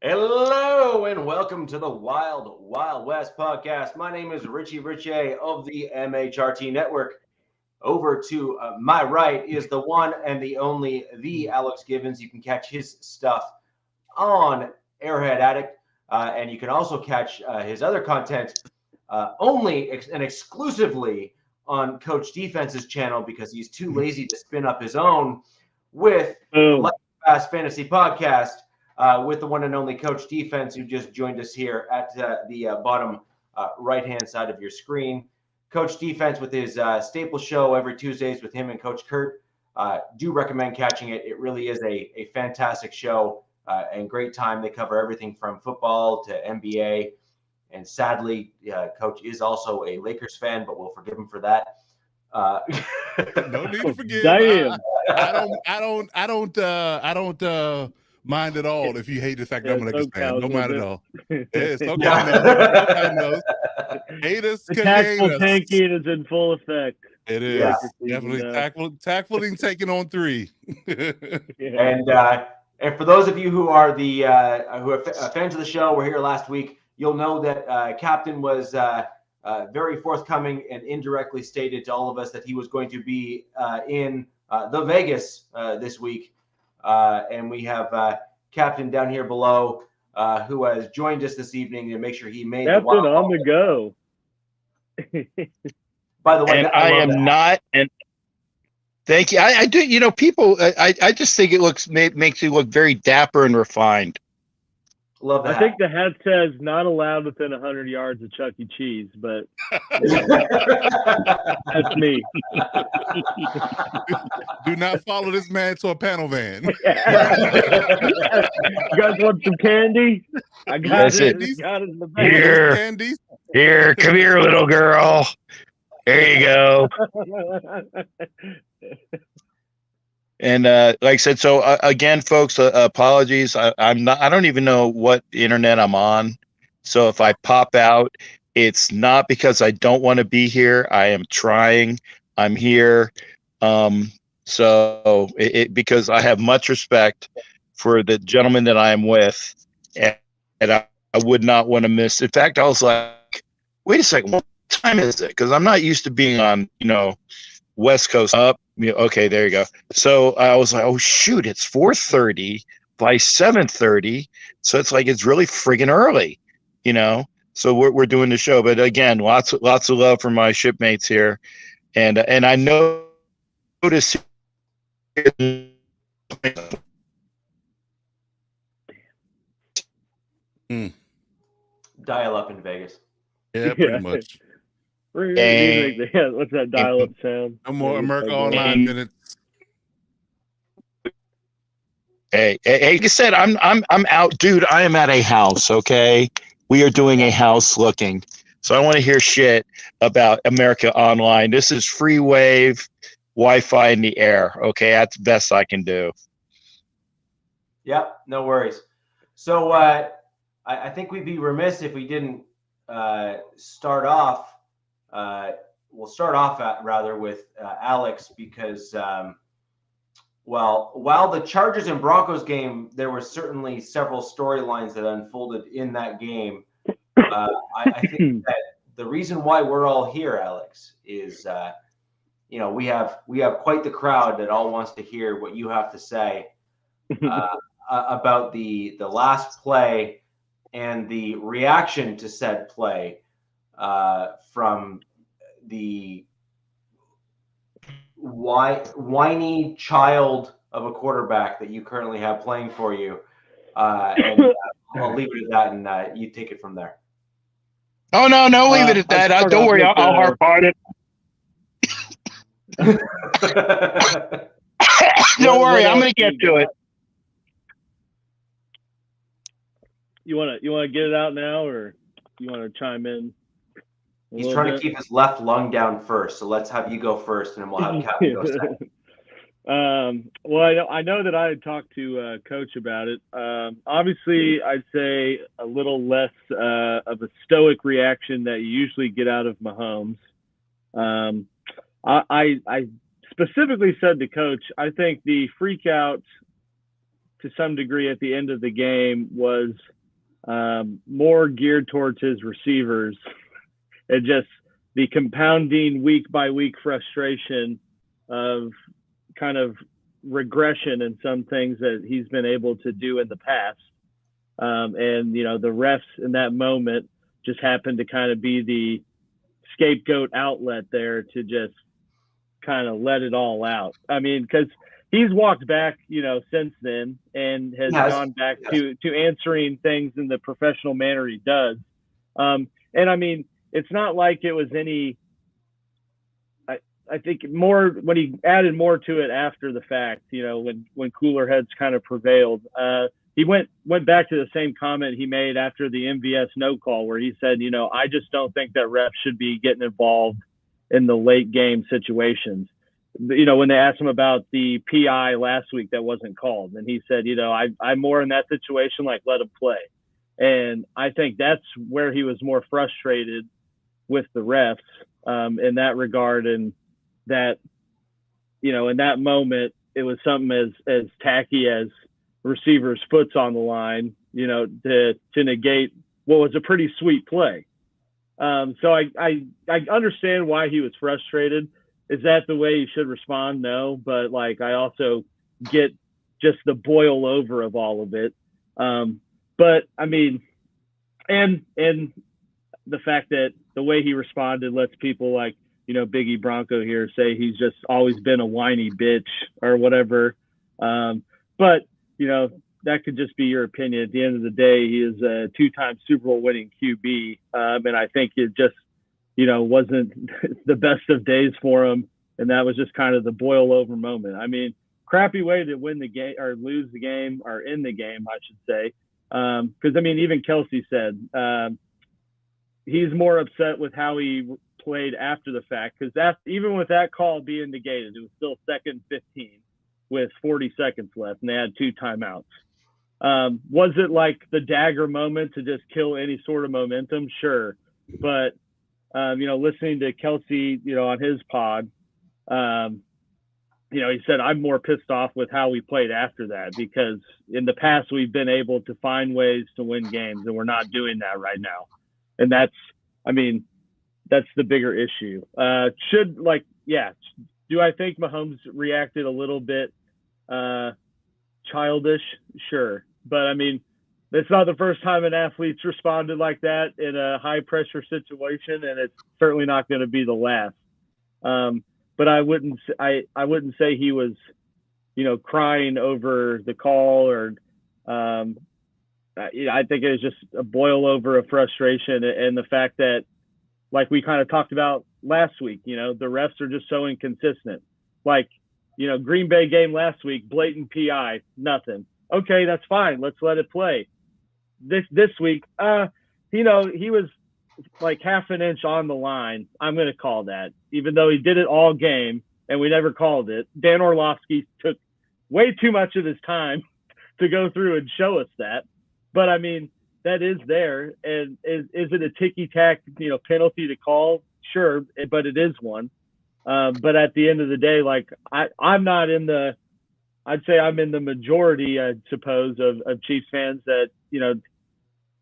Hello and welcome to the Wild Wild West podcast. My name is Richie Riche of the MHRT Network. Over to my right is the one and the only, the Alex Givens. You can catch his stuff on Airhead Addict, and you can also catch his other content only and exclusively on Coach Defense's channel because he's too lazy to spin up his own with the Fast Fantasy Podcast. With the one and only Coach Defense, who just joined us here at the bottom right-hand side of your screen. Coach Defense with his staple show every Tuesdays with him and Coach Kurt. Do recommend catching it. It really is a fantastic show and great time. They cover everything from football to NBA. And sadly, Coach is also a Lakers fan, but we'll forgive him for that. No need to forgive. Damn. I don't mind at all if you hate the fact that I'm a Lakers fan. Don't mind at all. It's okay. I know. Haters can hate us. Tanking is in full effect. It is. Yeah. Definitely tackling taking on three. Yeah. And for those of you who are the who are fans of the show, were here last week. You'll know that Captain was very forthcoming and indirectly stated to all of us that he was going to be in the Vegas this week. And we have Captain down here below who has joined us this evening to make sure he made Captain on the go. By the way, and I am not. And thank you. I do. You know, people. I just think it makes you look very dapper and refined. Love that. I think the hat says not allowed within 100 yards of Chuck E. Cheese, but that's me. Do not follow this man to a panel van. You guys want some candy? I got it. Got it in the bag. Here, Candies. here, come here, little girl. There you go. And like I said, so again, folks, apologies. I don't even know what internet I'm on. So if I pop out, it's not because I don't want to be here. I am trying. I'm here. So because I have much respect for the gentleman that I am with, and I would not want to miss. In fact, I was like, wait a second, what time is it? Because I'm not used to being on, West Coast up. Okay, there you go. So I was like, oh shoot, it's 4:30 by 7:30. So it's like it's really friggin' early, So we're doing the show. But again, lots of love for my shipmates here, and I noticed. Dial up in Vegas. Yeah, pretty much. Yeah, what's that dial-up sound? No more America Online minutes. Hey, like I said, I'm out, dude. I am at a house. Okay, we are doing a house looking. So I want to hear shit about America Online. This is free wave, Wi-Fi in the air. Okay, that's the best I can do. Yep, no worries. So I think we'd be remiss if we didn't start off. We'll start off with Alex because, while the Chargers and Broncos game, there were certainly several storylines that unfolded in that game. I think that the reason why we're all here, Alex, is we have quite the crowd that all wants to hear what you have to say about the last play and the reaction to said play. From the whiny child of a quarterback that you currently have playing for you. And I'll leave it at that, and you take it from there. Oh, no, leave it at that. Don't worry, I'll harp on it. Don't worry, I'm going to get to it. You want to get it out now, or you want to chime in? He's trying to keep his left lung down first, so let's have you go first, and then we'll have Captain go second. Well, I know that I had talked to Coach about it. Obviously, I'd say a little less of a stoic reaction that you usually get out of Mahomes. I specifically said to Coach, I think the freak out to some degree at the end of the game was more geared towards his receivers and just the compounding week by week frustration of kind of regression in some things that he's been able to do in the past. And, you know, the refs in that moment just happened to kind of be the scapegoat outlet there to just kind of let it all out. I mean, because he's walked back, you know, since then and has gone back to answering things in the professional manner he does. And I mean, it's not like it was any, I think more when he added more to it after the fact, you know, when cooler heads kind of prevailed, he went back to the same comment he made after the MVS no call, where he said, you know, I just don't think that refs should be getting involved in the late game situations. You know, when they asked him about the PI last week that wasn't called, and he said, you know, I'm more in that situation, like, let him play. And I think that's where he was more frustrated with the refs in that regard. And that, you know, in that moment, it was something as tacky as receivers' foot's on the line, you know, to negate what was a pretty sweet play. So I understand why he was frustrated. Is that the way you should respond? No, but like, I also get just the boil over of all of it. But I mean, and the fact that the way he responded lets people like, you know, Biggie Bronco here say he's just always been a whiny bitch or whatever. But, you know, that could just be your opinion. At the end of the day, he is a 2-time Super Bowl winning QB. And I think it just, you know, wasn't the best of days for him. And that was just kind of the boil over moment. I mean, crappy way to win the game or lose the game or in the game, I should say. Because, I mean, even Kelsey said he's more upset with how he played after the fact, because even with that call being negated, it was still 2nd 15 with 40 seconds left, and they had 2 timeouts. Was it like the dagger moment to just kill any sort of momentum? Sure. But, you know, listening to Kelsey, you know, on his pod, you know, he said, I'm more pissed off with how we played after that, because in the past we've been able to find ways to win games, and we're not doing that right now. And that's, I mean, that's the bigger issue. Do I think Mahomes reacted a little bit childish? Sure. But I mean, it's not the first time an athlete's responded like that in a high pressure situation, and it's certainly not going to be the last. But I wouldn't say he was, you know, crying over the call, or I think it was just a boil over of frustration, and the fact that, like we kind of talked about last week, you know, the refs are just so inconsistent. Like, you know, Green Bay game last week, blatant PI, nothing. Okay, that's fine. Let's let it play. This week, you know, he was like half an inch on the line. I'm going to call that, even though he did it all game and we never called it. Dan Orlovsky took way too much of his time to go through and show us that. But I mean, that is there. And is it a ticky-tack, you know, penalty to call? Sure, but it is one. But at the end of the day, like, I'm not in the – I'd say I'm in the majority, I suppose, of Chiefs fans that, you know,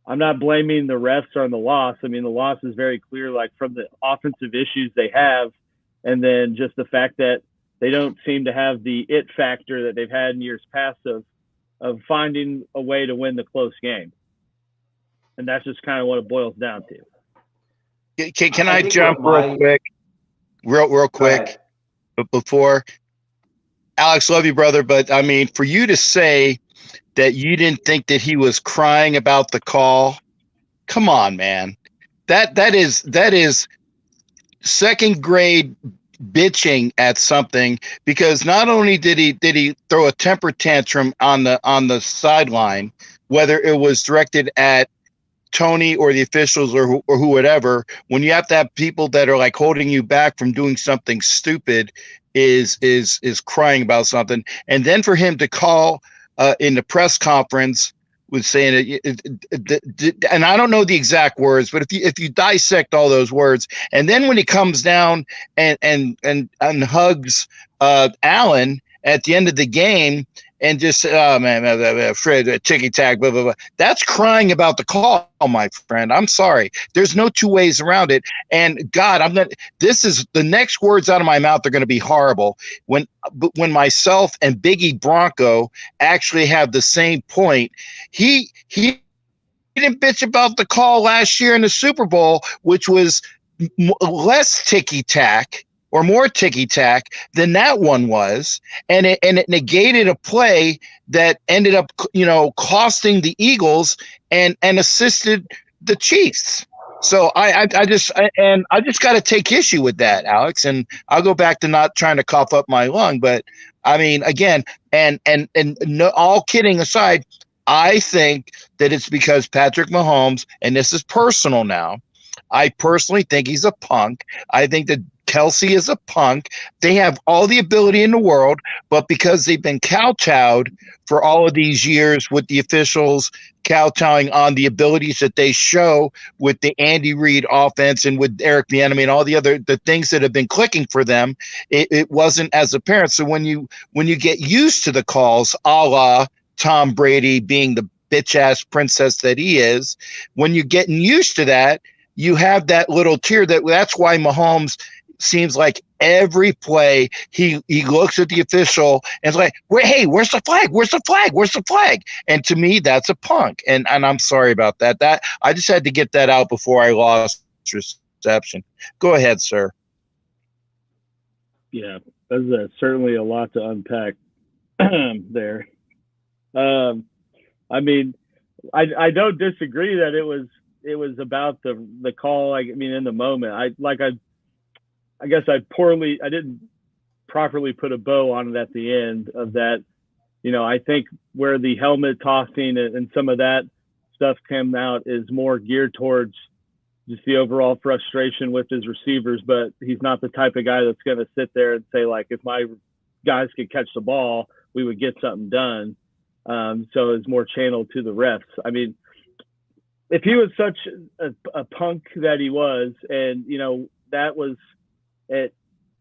I'm not blaming the refs on the loss. I mean, the loss is very clear, like, from the offensive issues they have, and then just the fact that they don't seem to have the it factor that they've had in years past of finding a way to win the close game. And that's just kind of what it boils down to. Can I jump real quick? But before, Alex, love you, brother. But I mean, for you to say that you didn't think that he was crying about the call, come on, man. That is second grade bitching at something, because not only did he throw a temper tantrum on the sideline, whether it was directed at Tony or the officials or who whatever, when you have to have people that are like holding you back from doing something stupid, is crying about something, and then for him to call in the press conference with saying it, and I don't know the exact words, but if you dissect all those words, and then when he comes down and hugs Allen at the end of the game and just oh man, Fred, ticky tack, blah blah blah. That's crying about the call, my friend. I'm sorry. There's no two ways around it. And God, I'm not. This is the next words out of my mouth are going to be horrible. When myself and Biggie Bronco actually have the same point, he didn't bitch about the call last year in the Super Bowl, which was less ticky tack or more ticky-tack than that one was, and it negated a play that ended up, costing the Eagles and assisted the Chiefs. So I just got to take issue with that, Alex, and I'll go back to not trying to cough up my lung, but I mean, again, and no, all kidding aside, I think that it's because Patrick Mahomes, and this is personal now, I personally think he's a punk. I think that Kelsey is a punk. They have all the ability in the world, but because they've been kowtowed for all of these years with the officials kowtowing on the abilities that they show with the Andy Reid offense and with Eric Bieniemy and all the things that have been clicking for them, it wasn't as apparent. So when you get used to the calls, a la Tom Brady being the bitch-ass princess that he is, when you're getting used to that, you have that little tear. That's why Mahomes seems like every play he looks at the official and is like, hey, where's the flag? Where's the flag? Where's the flag? And to me, that's a punk. And I'm sorry about that. That I just had to get that out before I lost reception. Go ahead, sir. Yeah, that's certainly a lot to unpack there. I mean, I don't disagree that it was about the call. I mean, in the moment, I guess I didn't properly put a bow on it at the end of that. I think where the helmet tossing and some of that stuff came out is more geared towards just the overall frustration with his receivers, but he's not the type of guy that's going to sit there and say, like, if my guys could catch the ball, we would get something done. So it's more channeled to the refs. I mean, if he was such a punk that he was, and, that was at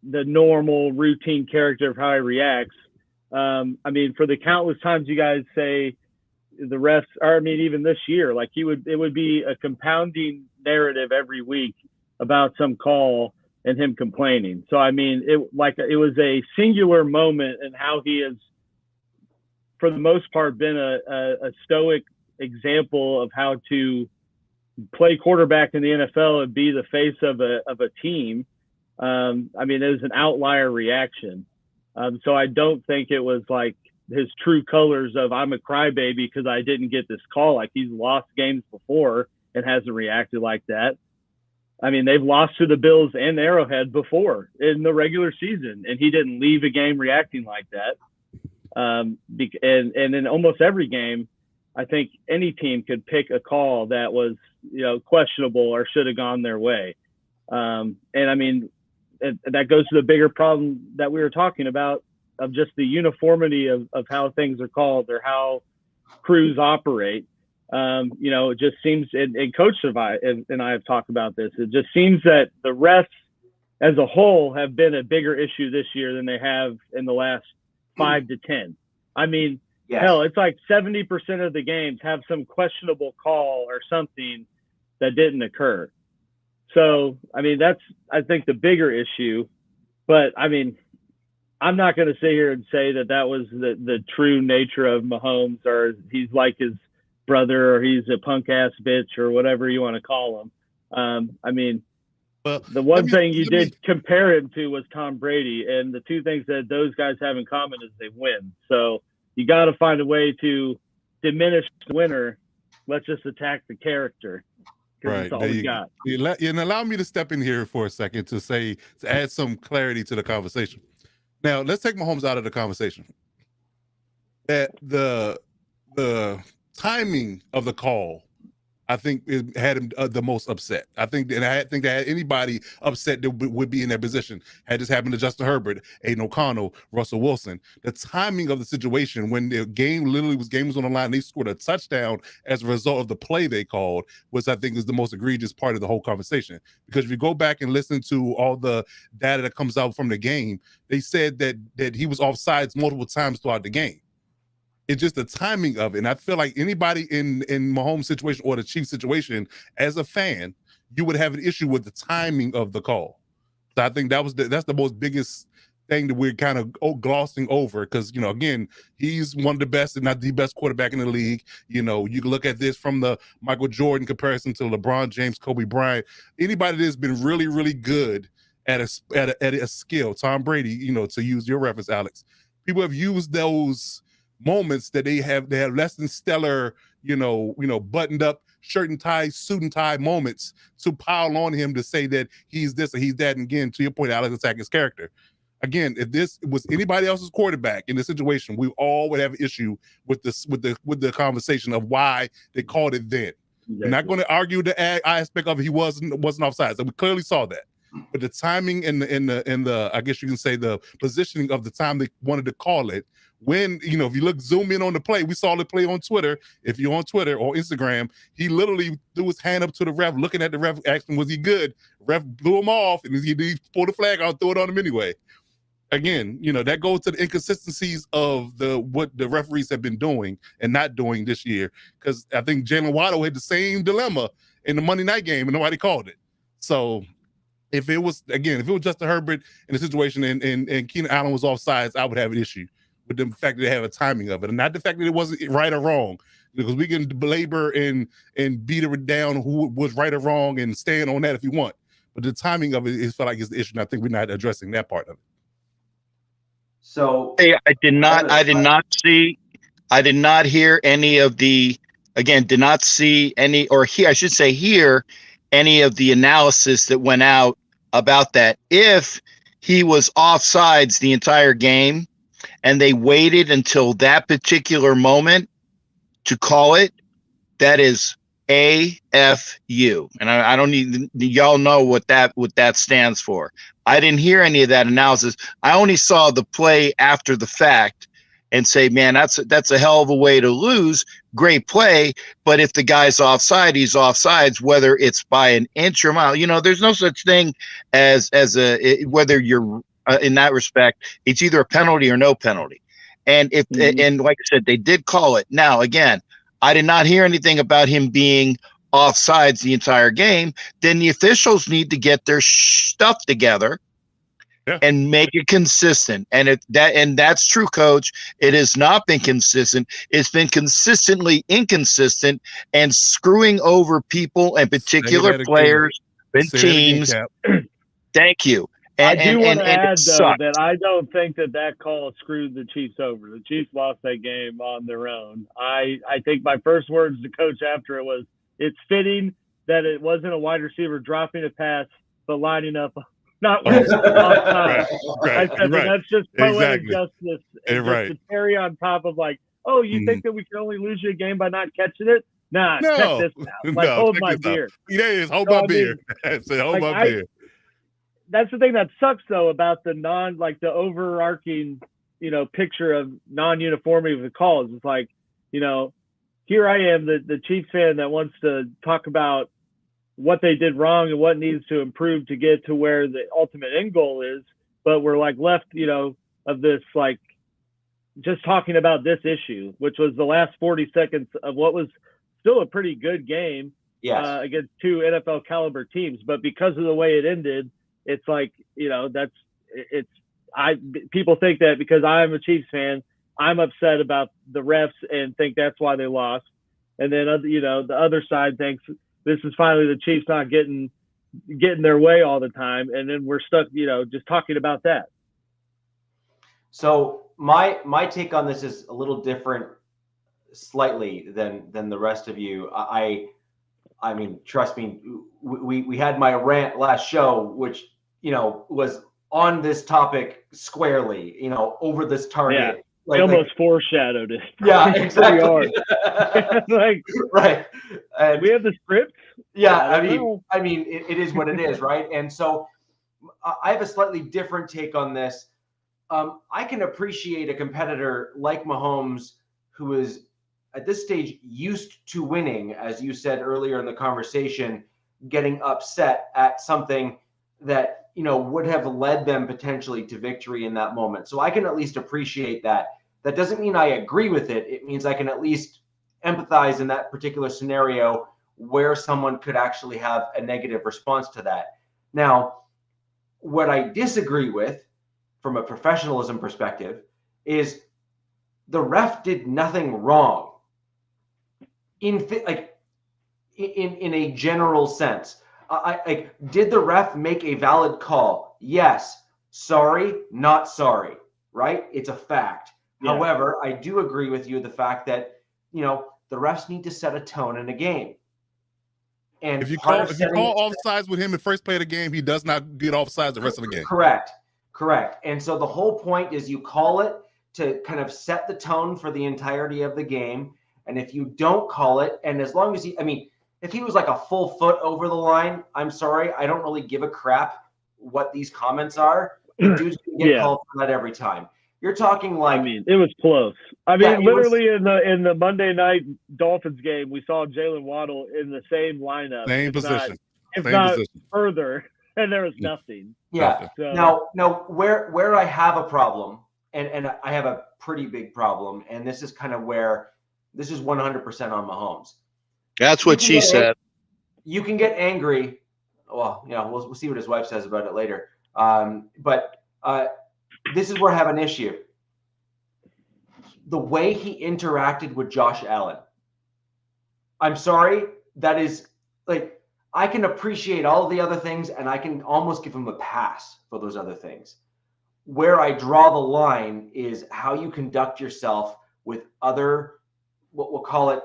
the normal routine character of how he reacts. I mean, for the countless times you guys say the refs are, I mean, even this year, like it would be a compounding narrative every week about some call and him complaining. So, I mean, it was a singular moment in how he has, for the most part, been a stoic example of how to play quarterback in the NFL and be the face of a team. I mean, it was an outlier reaction. So I don't think it was like his true colors of I'm a crybaby because I didn't get this call. Like, he's lost games before and hasn't reacted like that. I mean, they've lost to the Bills and Arrowhead before in the regular season, and he didn't leave a game reacting like that. And in almost every game, I think any team could pick a call that was, questionable or should have gone their way. And I mean, that goes to the bigger problem that we were talking about of just the uniformity of how things are called or how crews operate. It just seems, and Coach and I have talked about this, it just seems that the refs as a whole have been a bigger issue this year than they have in the last 5 to 10. I mean, yes. Hell, it's like 70% of the games have some questionable call or something that didn't occur. So, I mean, that's, I think, the bigger issue. But, I mean, I'm not going to sit here and say that was the true nature of Mahomes, or he's like his brother, or he's a punk-ass bitch, or whatever you want to call him. I mean, well, the one thing you did compare him to was Tom Brady, and the two things that those guys have in common is they win. So you got to find a way to diminish the winner. Let's just attack the character. Right. That's all we got. And allow me to step in here for a second to add some clarity to the conversation. Now, let's take Mahomes out of the conversation. That the timing of the call I think it had him the most upset. I think that had anybody upset that would be in that position. Had this happened to Justin Herbert, Aiden O'Connell, Russell Wilson, the timing of the situation when the game was on the line, they scored a touchdown as a result of the play they called, was I think is the most egregious part of the whole conversation. Because if you go back and listen to all the data that comes out from the game, they said that he was offsides multiple times throughout the game. It's just the timing of it. And I feel like anybody in Mahomes' situation or the Chiefs situation, as a fan, you would have an issue with the timing of the call. So I think that's the most biggest thing that we're kind of glossing over because, again, he's one of the best, if not the best quarterback in the league. You can look at this from the Michael Jordan comparison to LeBron James, Kobe Bryant. Anybody that's been really, really good at a skill, Tom Brady, to use your reference, Alex, people have used those moments that they have less than stellar, buttoned up shirt and tie, suit and tie moments to pile on him to say that he's this or he's that. And again, to your point, Alex, attack his character. Again, if this was anybody else's quarterback in this situation, we all would have an issue with this, with the conversation of why they called it then. Exactly. We're not going to argue the aspect of it. He wasn't offside. So we clearly saw that. But the timing and the I guess you can say the positioning of the time they wanted to call it. When, if you zoom in on the play, we saw the play on Twitter. If you're on Twitter or Instagram, he literally threw his hand up to the ref, looking at the ref, asking, was he good? Ref blew him off, and he pulled the flag out, threw it on him anyway. Again, that goes to the inconsistencies of what the referees have been doing and not doing this year. Because I think Jalen Waddle had the same dilemma in the Monday night game, and nobody called it. So if it was Justin Herbert in the situation and Keenan Allen was offsides, I would have an issue with the fact that they have a timing of it, and not the fact that it wasn't right or wrong, because we can belabor and beat it down who was right or wrong and stand on that if you want. But the timing of it felt like it's the issue, and I think we're not addressing that part of it. So I did not hear any of the, again, did not see any, or hear, I should say hear any of the analysis that went out about that. If he was offsides the entire game, and they waited until that particular moment to call it, that is AFU. And I don't need, y'all know what that stands for. I didn't hear any of that analysis. I only saw the play after the fact and say, man, that's a hell of a way to lose. Great play. But if the guy's offside, he's offsides, whether it's by an inch or mile. There's no such thing as whether you're in that respect, it's either a penalty or no penalty. And and like I said, they did call it. Now, again, I did not hear anything about him being offsides the entire game. Then the officials need to get their stuff together and make it consistent. And that's true, Coach. It has not been consistent. It's been consistently inconsistent and screwing over people and particular players and teams. Thank you. I do want to add, though, that I don't think that call screwed the Chiefs over. The Chiefs lost that game on their own. I think my first words to Coach after it was, it's fitting that it wasn't a wide receiver dropping a pass, but lining up, not off time. I said, that's just poetic justice. And just to carry on top of you think that we can only lose you a game by not catching it? Nah, check this out. Hold my beer. Hold my beer. Hold my beer. That's the thing that sucks, though, about the the overarching, picture of non-uniformity of the calls. It's here I am, the Chiefs fan that wants to talk about what they did wrong and what needs to improve to get to where the ultimate end goal is. But we're left, of this, just talking about this issue, which was the last 40 seconds of what was still a pretty good game against two NFL caliber teams. But because of the way it ended, it's people think that because I'm a Chiefs fan, I'm upset about the refs and think that's why they lost. And then, the other side thinks this is finally the Chiefs not getting their way all the time. And then we're stuck, just talking about that. So my take on this is a little different slightly than the rest of you. I mean, trust me, we had my rant last show, which, was on this topic squarely, over this target They almost foreshadowed it. Yeah, exactly. Like, right. And we have the script. Yeah, I mean, it is what it is, right? And so I have a slightly different take on this. I can appreciate a competitor like Mahomes, who is at this stage used to winning, as you said earlier in the conversation, getting upset at something that, would have led them potentially to victory in that moment. So I can at least appreciate that. That doesn't mean I agree with it. It means I can at least empathize in that particular scenario where someone could actually have a negative response to that. Now, what I disagree with from a professionalism perspective is the ref did nothing wrong in a general sense. Did the ref make a valid call? Yes. Sorry, not sorry, right? It's a fact. Yeah. However, I do agree with you the fact that, the refs need to set a tone in a game. And if you call offsides with him in first play of the game, he does not get offsides the rest of the game. Correct. And so the whole point is you call it to kind of set the tone for the entirety of the game. And if you don't call it, and as long as if he was like a full foot over the line, I'm sorry, I don't really give a crap what these comments are. The dude's gonna get called for that every time. You're talking like, it was close. Literally in the Monday night Dolphins game, we saw Jalen Waddle in the same lineup, same position, further, and there was nothing. Yeah. So. Now, where I have a problem, and I have a pretty big problem, and this is kind of where this is 100% on Mahomes. That's what she said. You can get angry. Well, we'll see what his wife says about it later. But this is where I have an issue. The way he interacted with Josh Allen. I'm sorry. That is like, I can appreciate all the other things, and I can almost give him a pass for those other things. Where I draw the line is how you conduct yourself with other, what we'll call it,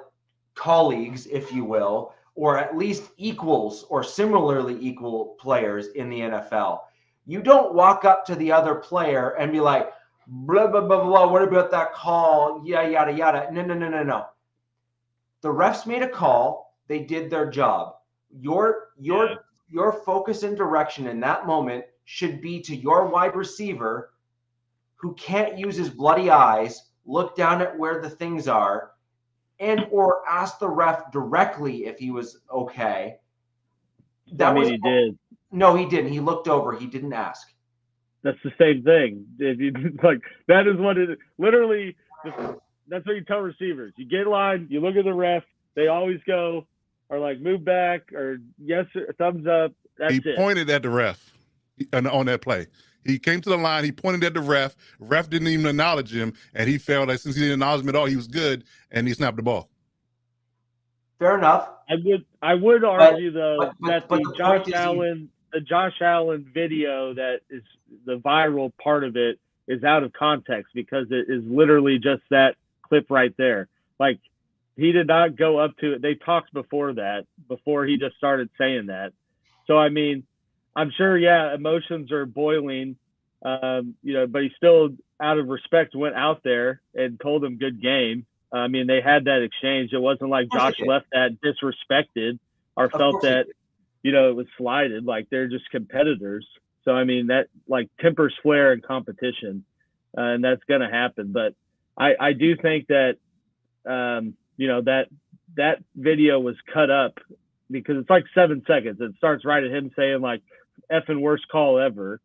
colleagues, if you will, or at least equals or similarly equal players in the NFL. You don't walk up to the other player and be like, blah, blah, blah, blah, what about that call? Yeah, yada, yada. No. The refs made a call. They did their job. Your focus and direction in that moment should be to your wide receiver who can't use his bloody eyes, look down at where the things are, and or ask the ref directly if he was okay. He did. No, he didn't. He looked over. He didn't ask. That's the same thing. That is what it is. Literally, that's what you tell receivers. You get in line, you look at the ref, they always go, or like move back, or yes, thumbs up. That's it. He pointed at the ref on that play. He came to the line, he pointed at the ref. Ref didn't even acknowledge him, and he felt like since he didn't acknowledge him at all, he was good, and he snapped the ball. Fair enough. I would argue though that the Josh Allen video that is the viral part of it is out of context, because it is literally just that clip right there. Like, he did not go up to it. They talked before he just started saying that. So, I'm sure, emotions are boiling, but he still, out of respect, went out there and told him good game. They had that exchange. It wasn't like Josh left that disrespected or felt that, it was slighted. Like, they're just competitors. So, that like tempers flare in competition, and that's going to happen. But I do think that, that video was cut up because it's like 7 seconds. It starts right at him saying like, effing worst call ever.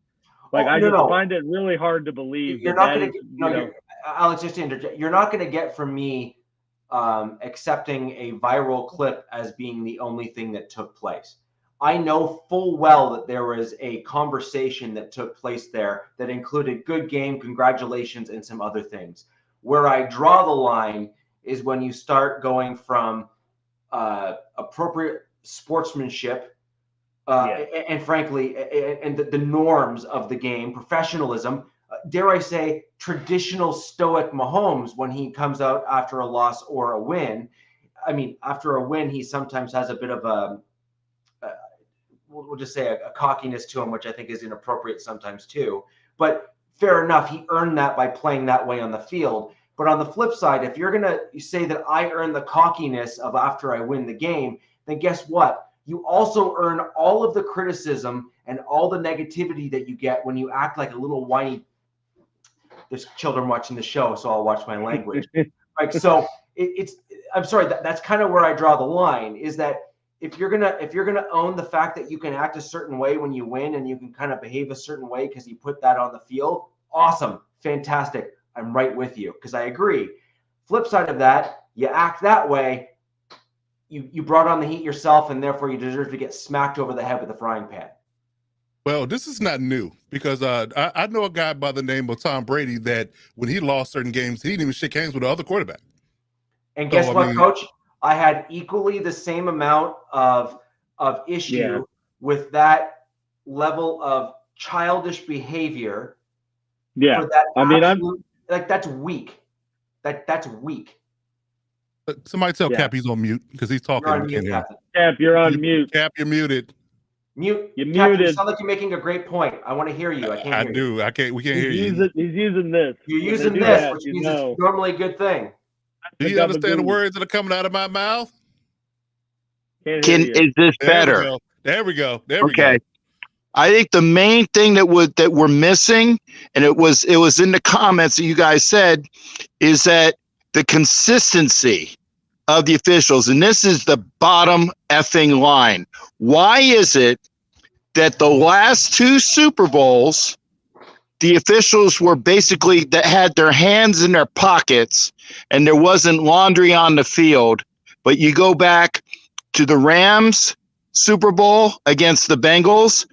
Like, I find it really hard to believe. Alex, just to interject, you're not going to get from me accepting a viral clip as being the only thing that took place. I know full well that there was a conversation that took place there that included good game, congratulations, and some other things. Where I draw the line is when you start going from appropriate sportsmanship and frankly, and the norms of the game, professionalism, dare I say, traditional stoic Mahomes when he comes out after a loss or a win. After a win, he sometimes has a bit of we'll just say a cockiness to him, which I think is inappropriate sometimes too. But fair enough. He earned that by playing that way on the field. But on the flip side, if you're going to say that I earn the cockiness of after I win the game, then guess what? You also earn all of the criticism and all the negativity that you get when you act like a little whiny. There's children watching the show, so I'll watch my language. Like, so I'm sorry, that's kind of where I draw the line, is that if you're gonna own the fact that you can act a certain way when you win and you can kind of behave a certain way because you put that on the field, awesome, fantastic. I'm right with you because I agree. Flip side of that, you act that way, you brought on the heat yourself, and therefore you deserve to get smacked over the head with a frying pan. Well, this is not new because I know a guy by the name of Tom Brady that when he lost certain games, he didn't even shake hands with the other quarterback. And guess what, Coach? I had equally the same amount of issue with that level of childish behavior. Yeah, that's weak. That's weak. Somebody tell Cap he's on mute because he's talking. Cap, you're on mute. Cap, you're muted. You're muted. You sound like you're making a great point. I want to hear you. I can't hear you. I can't. We can't hear you. He's using this. You're using this, which means it's normally a good thing. Do you understand the words that are coming out of my mouth? Is this better? There we go. We go. I think the main thing that we're missing, and it was in the comments that you guys said, is that the consistency of the officials, and this is the bottom effing line. Why is it that the last two Super Bowls, the officials were basically that had their hands in their pockets and there wasn't laundry on the field? But you go back to the Rams Super Bowl against the Bengals,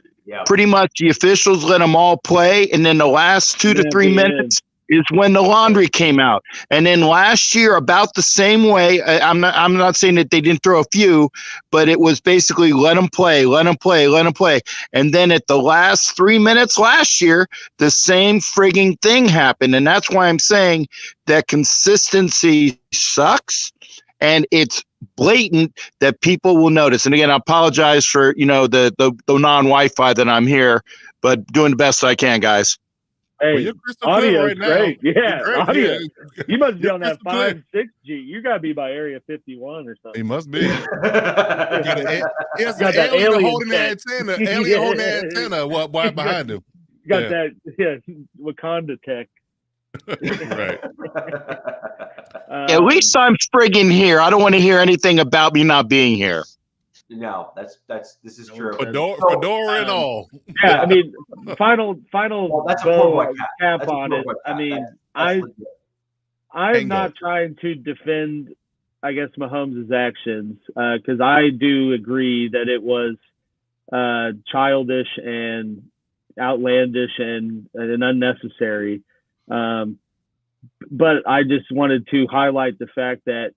pretty much the officials let them all play, and then the last 2 to 3 minutes is when the laundry came out. And then last year, about the same way, I'm not saying that they didn't throw a few, but it was basically let them play. And then at the last 3 minutes last year, the same frigging thing happened. And that's why I'm saying that consistency sucks, and it's blatant that people will notice. And again, I apologize for, the non-Wi-Fi that I'm here, but doing the best I can, guys. Hey, audio is great. Yeah, audio. You must be on that 5-6G. You got to be by Area 51 or something. He must be. He has an alien holding the antenna right behind him. Got that Wakanda tech. Right. At least I'm friggin' here. I don't want to hear anything about me not being here. No, this is true. Fedora and all. Yeah, I mean, final that's cap on it. I mean, I'm not trying to defend, I guess, Mahomes' actions because I do agree that it was childish and outlandish and unnecessary. But I just wanted to highlight the fact that,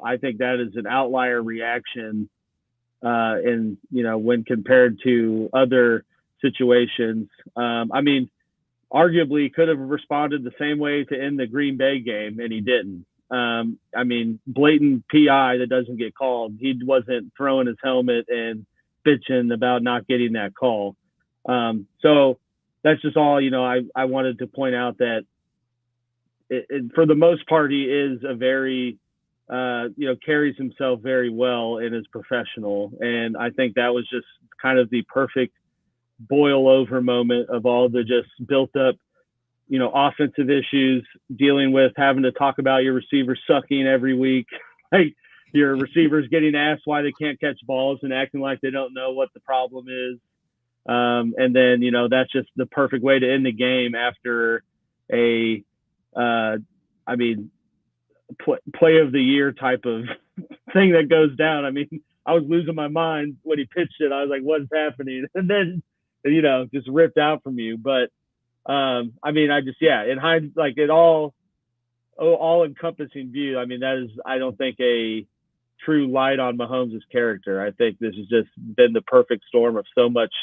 I think that is an outlier reaction. And when compared to other situations, I mean, arguably could have responded the same way to end the Green Bay game, and he didn't. I mean, blatant PI that doesn't get called. He wasn't throwing his helmet and bitching about not getting that call. So that's just all, I wanted to point out that it, for the most part, he is a very, carries himself very well and is professional. And I think that was just kind of the perfect boil over moment of all the just built up, offensive issues, dealing with having to talk about your receivers sucking every week, like your receivers getting asked why they can't catch balls and acting like they don't know what the problem is. And then, that's just the perfect way to end the game after a, play of the year type of thing that goes down. I mean, I was losing my mind when he pitched it. I was like, what's happening? And then, just ripped out from you. But, in hindsight, like it all encompassing view. I mean, that is, I don't think a true light on Mahomes' character. I think this has just been the perfect storm of so much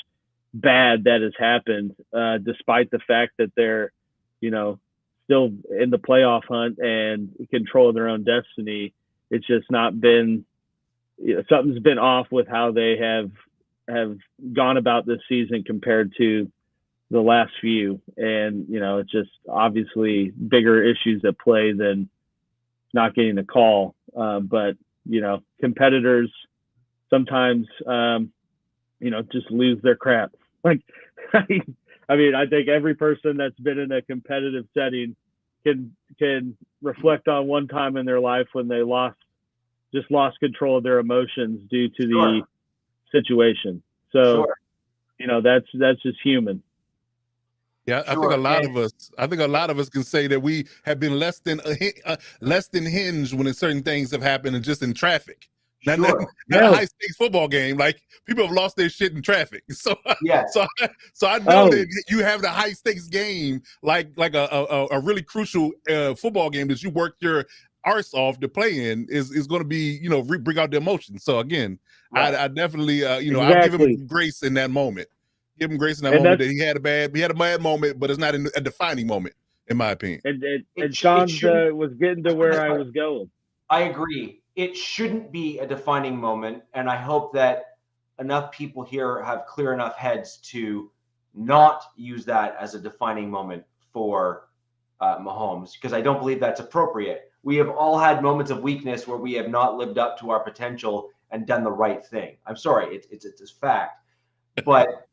bad that has happened, despite the fact that they're, still in the playoff hunt and control their own destiny. It's just not been, something's been off with how they have gone about this season compared to, the last few. And, it's just obviously bigger issues at play than not getting the call. But, competitors sometimes, just lose their crap. Like, I think every person that's been in a competitive setting can reflect on one time in their life when they lost control of their emotions due to the situation. So, that's just human. Yeah, I think a lot of us can say that we have been less than hinged when certain things have happened, and just in traffic. Not a high stakes football game. Like, people have lost their shit in traffic. So so I know that you have the high stakes game, like a really crucial football game that you work your arse off to play in is going to be, bring out the emotions. So again, I definitely I'll give him grace in that moment. Give him grace in that moment that he had a bad moment, but it's not a defining moment, in my opinion. And Sean was getting to where I was going. I agree. It shouldn't be a defining moment, and I hope that enough people here have clear enough heads to not use that as a defining moment for Mahomes, because I don't believe that's appropriate. We have all had moments of weakness where we have not lived up to our potential and done the right thing. I'm sorry, it's a fact. But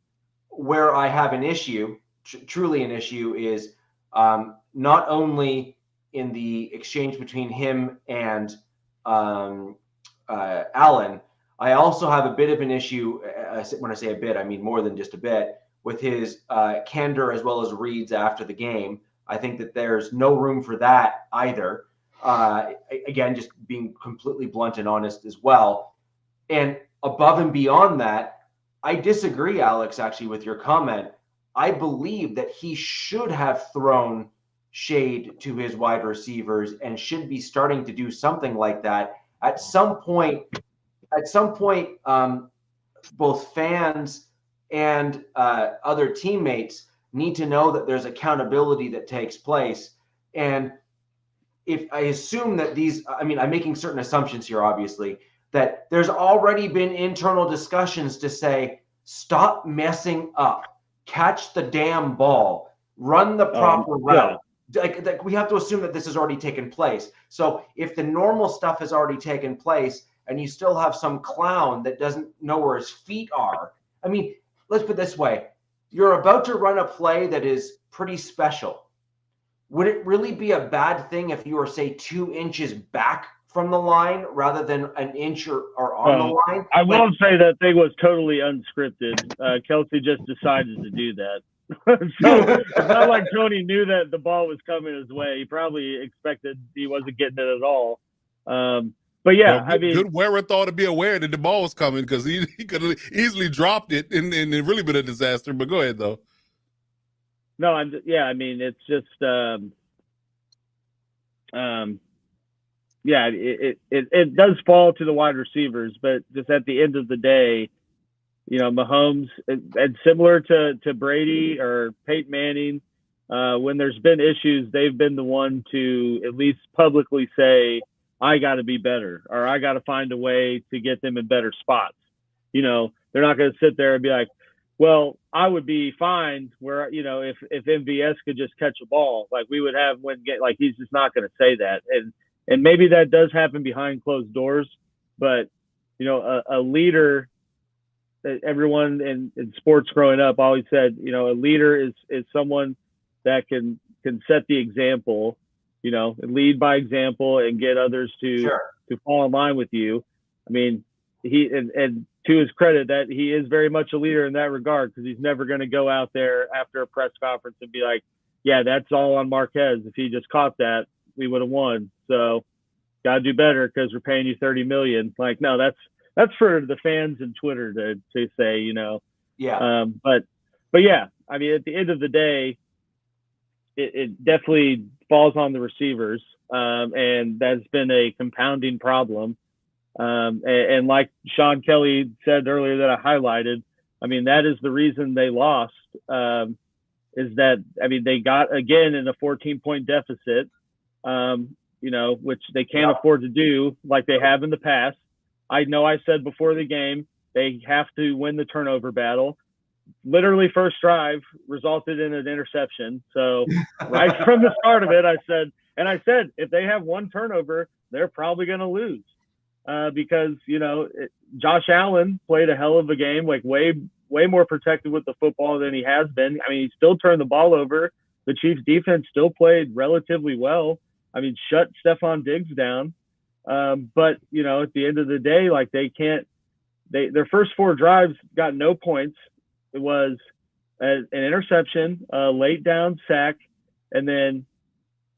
where I have an issue, truly an issue, is not only in the exchange between him and Allen. I also have a bit of an issue, when I say a bit, I mean more than just a bit, with his candor as well as reads after the game. I think that there's no room for that either. Again, just being completely blunt and honest as well. And above and beyond that, I disagree, Alex, actually, with your comment. I believe that he should have thrown shade to his wide receivers and should be starting to do something like that at some point. Both fans and other teammates need to know that there's accountability that takes place. And if I assume that I'm making certain assumptions here, obviously, that there's already been internal discussions to say, stop messing up, catch the damn ball, run the proper route. Like, we have to assume that this has already taken place. So if the normal stuff has already taken place and you still have some clown that doesn't know where his feet are, let's put it this way. You're about to run a play that is pretty special. Would it really be a bad thing if you were, say, 2 inches back from the line rather than an inch or on the line? I will say that thing was totally unscripted. Kelsey just decided to do that. So it's not like Tony knew that the ball was coming his way. He probably expected he wasn't getting it at all. But yeah, good wherewithal to be aware that the ball was coming, because he could have easily dropped it and it really been a disaster. But go ahead, though. No, it's just it does fall to the wide receivers, but just at the end of the day, Mahomes, and similar to Brady or Peyton Manning, when there's been issues, they've been the one to at least publicly say, I got to be better, or I got to find a way to get them in better spots. They're not going to sit there and be like, well, I would be fine where, if MVS could just catch a ball, like we would have like, he's just not going to say that. And maybe that does happen behind closed doors, but, a leader, everyone in sports growing up always said, a leader is someone that can set the example, lead by example and get others to fall in line with you. He and to his credit, that he is very much a leader in that regard, because he's never going to go out there after a press conference and be like, yeah, that's all on Marquez. If he just caught that, we would have won. So got to do better because we're paying you $30 million. Like, no, that's for the fans and Twitter to say, Yeah. But yeah, at the end of the day, it definitely falls on the receivers. And that's been a compounding problem. And like Sean Kelly said earlier that I highlighted, that is the reason they lost, is that, they got, again, in a 14-point deficit, which they can't afford to do like they have in the past. I know I said before the game, they have to win the turnover battle. literally first drive resulted in an interception. So right from the start of it, I said, if they have one turnover, they're probably going to lose because, Josh Allen played a hell of a game, like way more protected with the football than he has been. I mean, he still turned the ball over. The Chiefs defense still played relatively well. I mean, shut Stephon Diggs down. But, at the end of the day, like their first 4 drives got no points. It was an interception, a late down sack, and then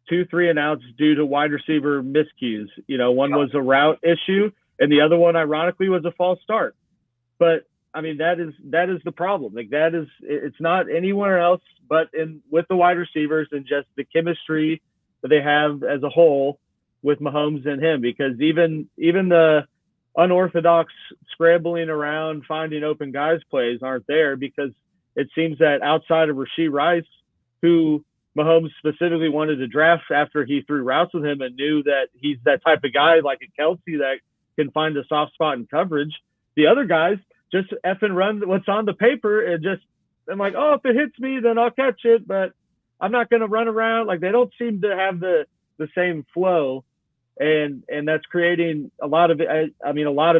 2 3-and-outs due to wide receiver miscues. One was a route issue, and the other one, ironically, was a false start. But I mean, that is the problem. Like it's not anywhere else but with the wide receivers and just the chemistry that they have as a whole with Mahomes and him. Because even the unorthodox scrambling around, finding open guys plays aren't there, because it seems that outside of Rashee Rice, who Mahomes specifically wanted to draft after he threw routes with him and knew that he's that type of guy like a Kelsey that can find a soft spot in coverage, the other guys just effing run what's on the paper and just, I'm like, oh, if it hits me, then I'll catch it, but I'm not going to run around. Like, they don't seem to have the same flow. And that's creating a lot of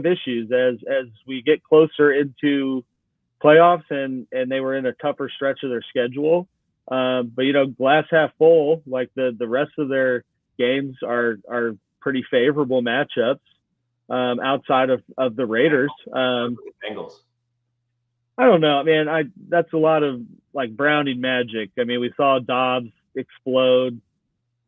issues as we get closer into playoffs, and they were in a tougher stretch of their schedule. But glass half full, like the rest of their games are pretty favorable matchups outside of the Raiders. Bengals. I don't know, man. That's a lot of like Browning magic. I mean, we saw Dobbs explode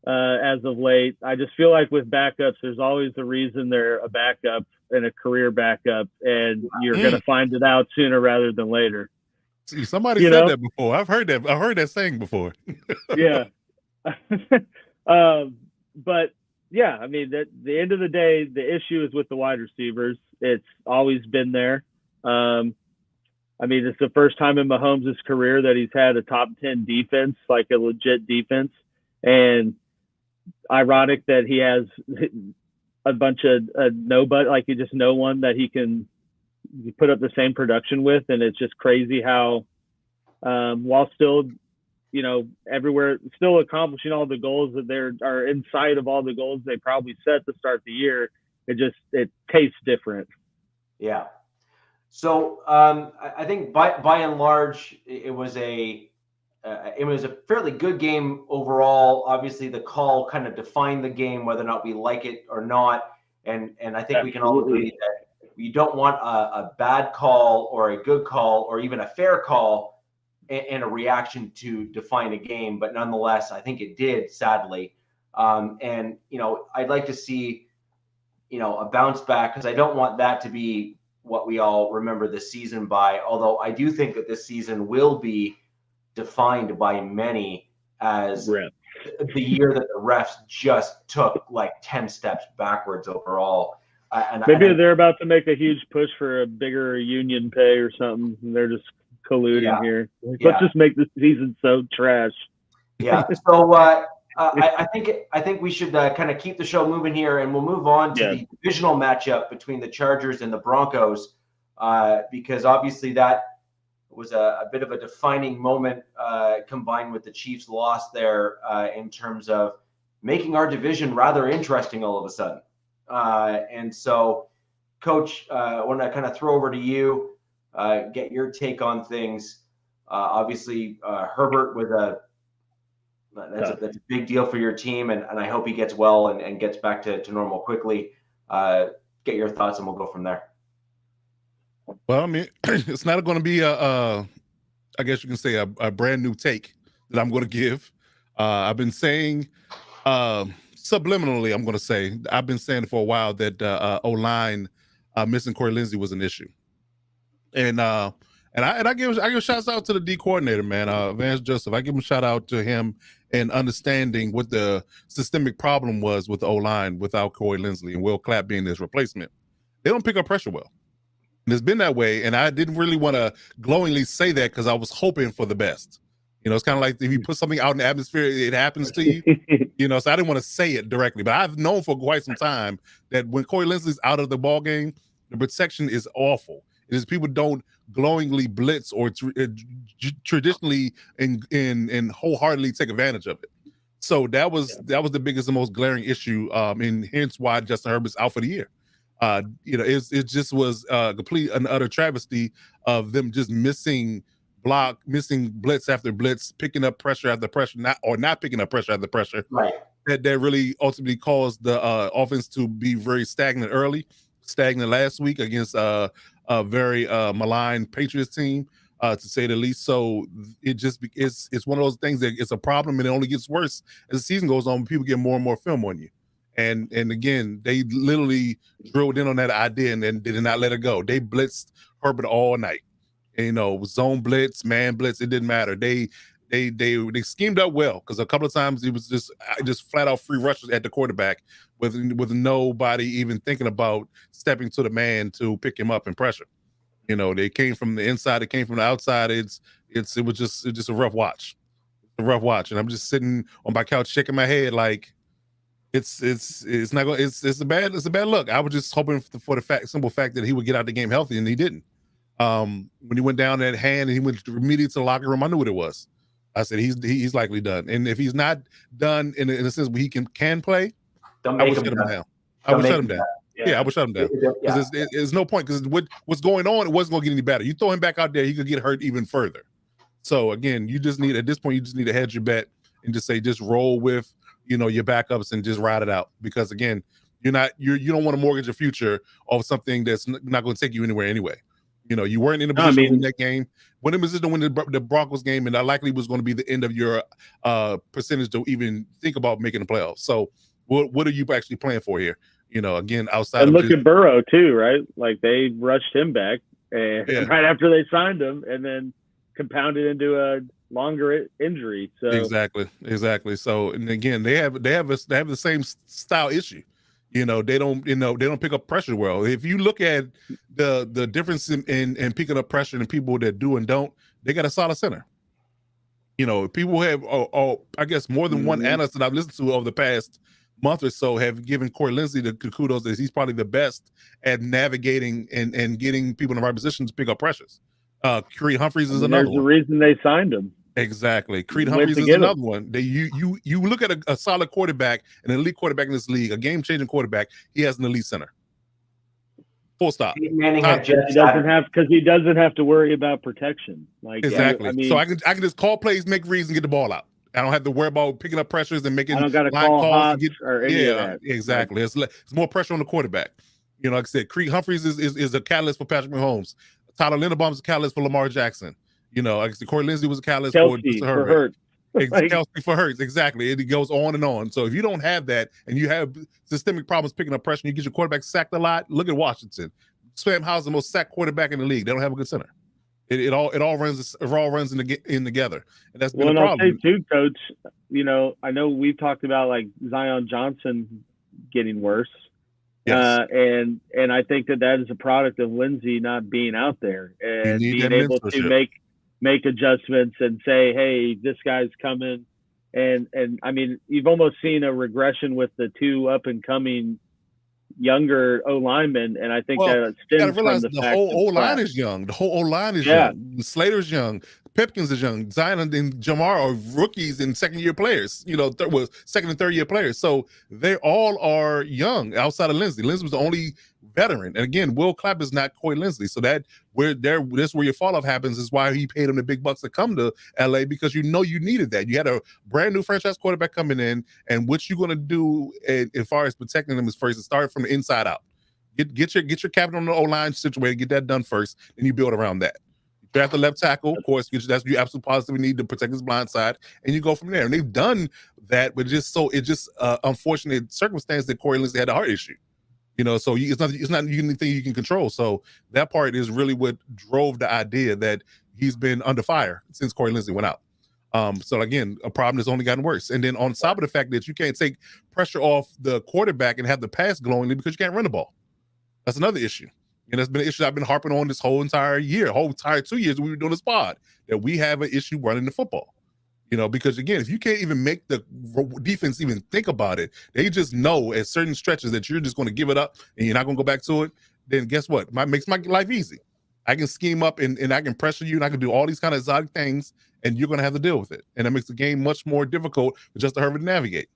as of late. I just feel like with backups, there's always a reason they're a backup and a career backup, and you're going to find it out sooner rather than later. See, somebody said that before. I've heard that saying before. Yeah. But yeah, I mean, at the end of the day, the issue is with the wide receivers. It's always been there. I mean, it's the first time in Mahomes' career that he's had a top 10 defense, like a legit defense. And ironic that he has a bunch of nobody, like just no one that he can put up the same production with. And it's just crazy how, while still, everywhere, still accomplishing all the goals that are in sight of all the goals they probably set to start the year, it tastes different. Yeah. So I think by and large, it was a fairly good game overall. Obviously, the call kind of defined the game, whether or not we like it or not. And I think we can all agree that you don't want a bad call or a good call or even a fair call and a reaction to define a game. But nonetheless, I think it did, sadly. And I'd like to see, a bounce back, because I don't want that to be what we all remember the season by. Although I do think that this season will be defined by many as the year that the refs just took like 10 steps backwards overall. Maybe they're about to make a huge push for a bigger union pay or something, and they're just colluding here. Let's just make this season so trash. Yeah. So I think we should kind of keep the show moving here, and we'll move on to the divisional matchup between the Chargers and the Broncos, because obviously that was a bit of a defining moment, combined with the Chiefs' loss there, in terms of making our division rather interesting all of a sudden. And so, Coach, I want to kind of throw over to you, get your take on things. Obviously, Herbert with that's a big deal for your team, and I hope he gets well and gets back to normal quickly. Get your thoughts, and we'll go from there. Well, I mean, it's not going to be I guess you can say a brand new take that I'm going to give. I've been saying, subliminally, I've been saying for a while that O-line missing Corey Linsley was an issue, and I give shouts out to the D coordinator, man, Vance Joseph. I give him a shout out to him and understanding what the systemic problem was with the O-line without Corey Linsley and Will Clapp being his replacement. They don't pick up pressure well. And it's been that way, and I didn't really want to glowingly say that because I was hoping for the best. It's kind of like if you put something out in the atmosphere, it happens to you. So I didn't want to say it directly, but I've known for quite some time that when Corey Linsley's out of the ball game, the protection is awful. It is people don't glowingly blitz or traditionally and wholeheartedly take advantage of it. So that was the biggest and most glaring issue, and hence why Justin Herbert's out for the year. It just was a complete and utter travesty of them just missing blitz after blitz, picking up pressure after pressure, not picking up pressure after pressure. Right. That really ultimately caused the offense to be very stagnant last week against a very maligned Patriots team, to say the least. So it's one of those things that it's a problem, and it only gets worse as the season goes on when people get more and more film on you. And again, they literally drilled in on that idea and then did not let it go. They blitzed Herbert all night. Zone blitz, man blitz, it didn't matter. They schemed up well, because a couple of times it was just flat out free rushes at the quarterback with nobody even thinking about stepping to the man to pick him up and pressure. They came from the inside, they came from the outside. It was just a rough watch. And I'm just sitting on my couch shaking my head like it's not going. It's a bad look. I was just hoping for the simple fact that he would get out the game healthy, and he didn't. When he went down that hand and he went immediately to the locker room, I knew what it was. I said he's likely done, and if he's not done in a sense where he can play, I would shut him down. I would shut him down. Yeah, I would shut him down. Because there's no point, because what's going on, it wasn't going to get any better. You throw him back out there, he could get hurt even further. So again, at this point, you just need to hedge your bet and just roll with your backups and just ride it out, because again, you don't want to mortgage your future off something that's not going to take you anywhere anyway. You weren't in a position to win that game. When it was just to win the Broncos game, and that likely was going to be the end of your percentage to even think about making the playoffs. So what are you actually playing for here? Again, outside and of look at Burrow too, right? Like they rushed him back right after they signed him, and then compounded into a longer injury. So exactly. So, and again, they have the same style issue. They don't pick up pressure well. If you look at the difference in picking up pressure and people that do and don't, they got a solid center. People have, I guess, more than one analyst that I've listened to over the past month or so have given Corey Linsley the kudos that he's probably the best at navigating and getting people in the right position to pick up pressures. Creed Humphreys is another one. There's the reason they signed him. Exactly. Creed Humphreys is another one. You look at a solid quarterback, an elite quarterback in this league, a game-changing quarterback, he has an elite center. Full stop. He doesn't have to worry about protection. Exactly. So I can just call plays, make reads, and get the ball out. I don't have to worry about picking up pressures and making. I don't got to call hots or any of that. Exactly. It's more pressure on the quarterback. Like I said, Creed Humphreys is a catalyst for Patrick Mahomes. Tyler Linderbaum is a catalyst for Lamar Jackson. Like I said, Corey Linsley was a catalyst for Hurts. Kelsey for Hurts, exactly. It goes on and on. So if you don't have that and you have systemic problems picking up pressure, and you get your quarterback sacked a lot. Look at Washington. Sam Howell's the most sacked quarterback in the league. They don't have a good center. It all runs in together, and that's been the problem. I'll say too, Coach. I know we've talked about like Zion Johnson getting worse. Yes. And I think that is a product of Lindsey not being out there and being able to make adjustments and say, hey, this guy's coming. And I mean, you've almost seen a regression with the two up and coming younger O linemen, and I think that stems from the fact whole O line is young. The whole O line is young. Slater's young. Pipkins is young. Zion and Jamar are rookies and second-year players. Second and third-year players. So they all are young outside of Lindsey. Lindsey was the only veteran. And again, Will Clapp is not Corey Linsley. So that's where your fall-off happens, is why he paid him the big bucks to come to LA, because you needed that. You had a brand new franchise quarterback coming in, and what you're going to do as far as protecting them is first to start from the inside out. Get your captain on the O-line situated, get that done first, then you build around that. Draft the left tackle, of course, that's you absolutely positively need to protect his blind side, and you go from there. And they've done that, but it's just unfortunate circumstance that Corey Linsley had a heart issue. So it's not anything you can control. So that part is really what drove the idea that he's been under fire since Corey Linsley went out. So again, a problem that's only gotten worse. And then on top of the fact that you can't take pressure off the quarterback and have the pass glowingly because you can't run the ball. That's another issue. And that's been an issue I've been harping on this whole entire 2 years we were doing this pod, that we have an issue running the football. Because again, if you can't even make the defense even think about it, they just know at certain stretches that you're just going to give it up and you're not going to go back to it, then guess what? Makes my life easy. I can scheme up and I can pressure you and I can do all these kind of exotic things, and you're going to have to deal with it. And that makes the game much more difficult for Justin Herbert to navigate.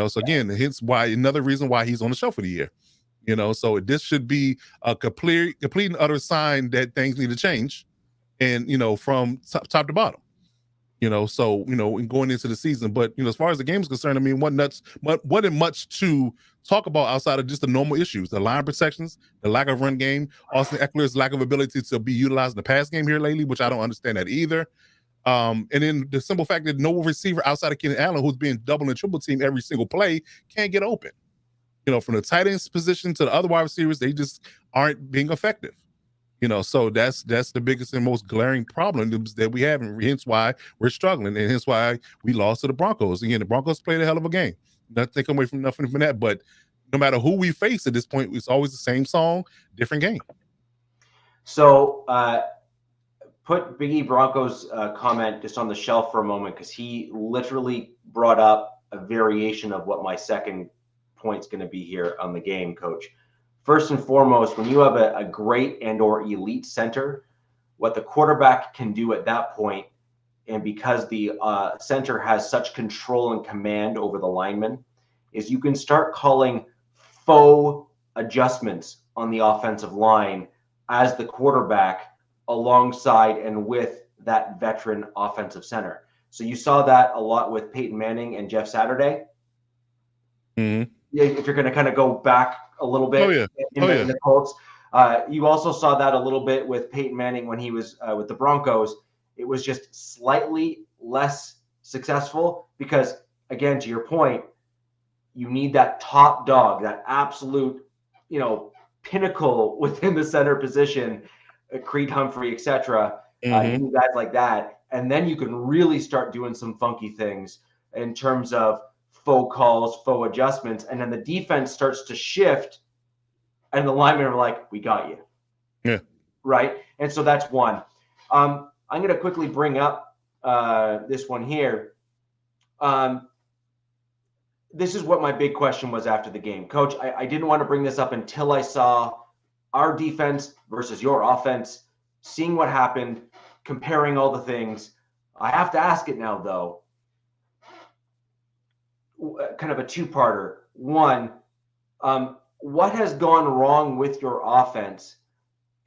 So again, hence why another reason why he's on the shelf for the year. So this should be a complete and utter sign that things need to change, and from top to bottom. So in going into the season, but as far as the game is concerned, I mean, wasn't much to talk about outside of just the normal issues: the line protections, the lack of run game, Austin Eckler's lack of ability to be utilized in the pass game here lately, which I don't understand that either. And then the simple fact that no receiver outside of Keenan Allen, who's being double and triple teamed every single play, can't get open. From the tight ends position to the other wide receivers, they just aren't being effective. So that's the biggest and most glaring problem that we have, and hence why we're struggling, and hence why we lost to the Broncos. Again, the Broncos played a hell of a game. Not taking away from nothing from that, but no matter who we face at this point, it's always the same song, different game. So put Big E Broncos comment just on the shelf for a moment, because he literally brought up a variation of what my second point's going to be here on the game, Coach. First and foremost, when you have a great and or elite center, what the quarterback can do at that point, and because the center has such control and command over the linemen, is you can start calling faux adjustments on the offensive line as the quarterback alongside and with that veteran offensive center. So you saw that a lot with Peyton Manning and Jeff Saturday. Mm-hmm. Yeah, if you're going to kind of go back a little bit in the Colts. You also saw that a little bit with Peyton Manning when he was with the Broncos. It was just slightly less successful because, again, to your point, you need that top dog, that absolute, pinnacle within the center position, Creed Humphrey, etc. You need guys like that. And then you can really start doing some funky things in terms of faux calls, faux adjustments, and then the defense starts to shift, and the linemen are like, "We got you." Yeah. Right. And so that's one. I'm going to quickly bring up this one here. This is what my big question was after the game, Coach. I didn't want to bring this up until I saw our defense versus your offense, seeing what happened, comparing all the things. I have to ask it now, though. Kind of a two-parter. One, what has gone wrong with your offense,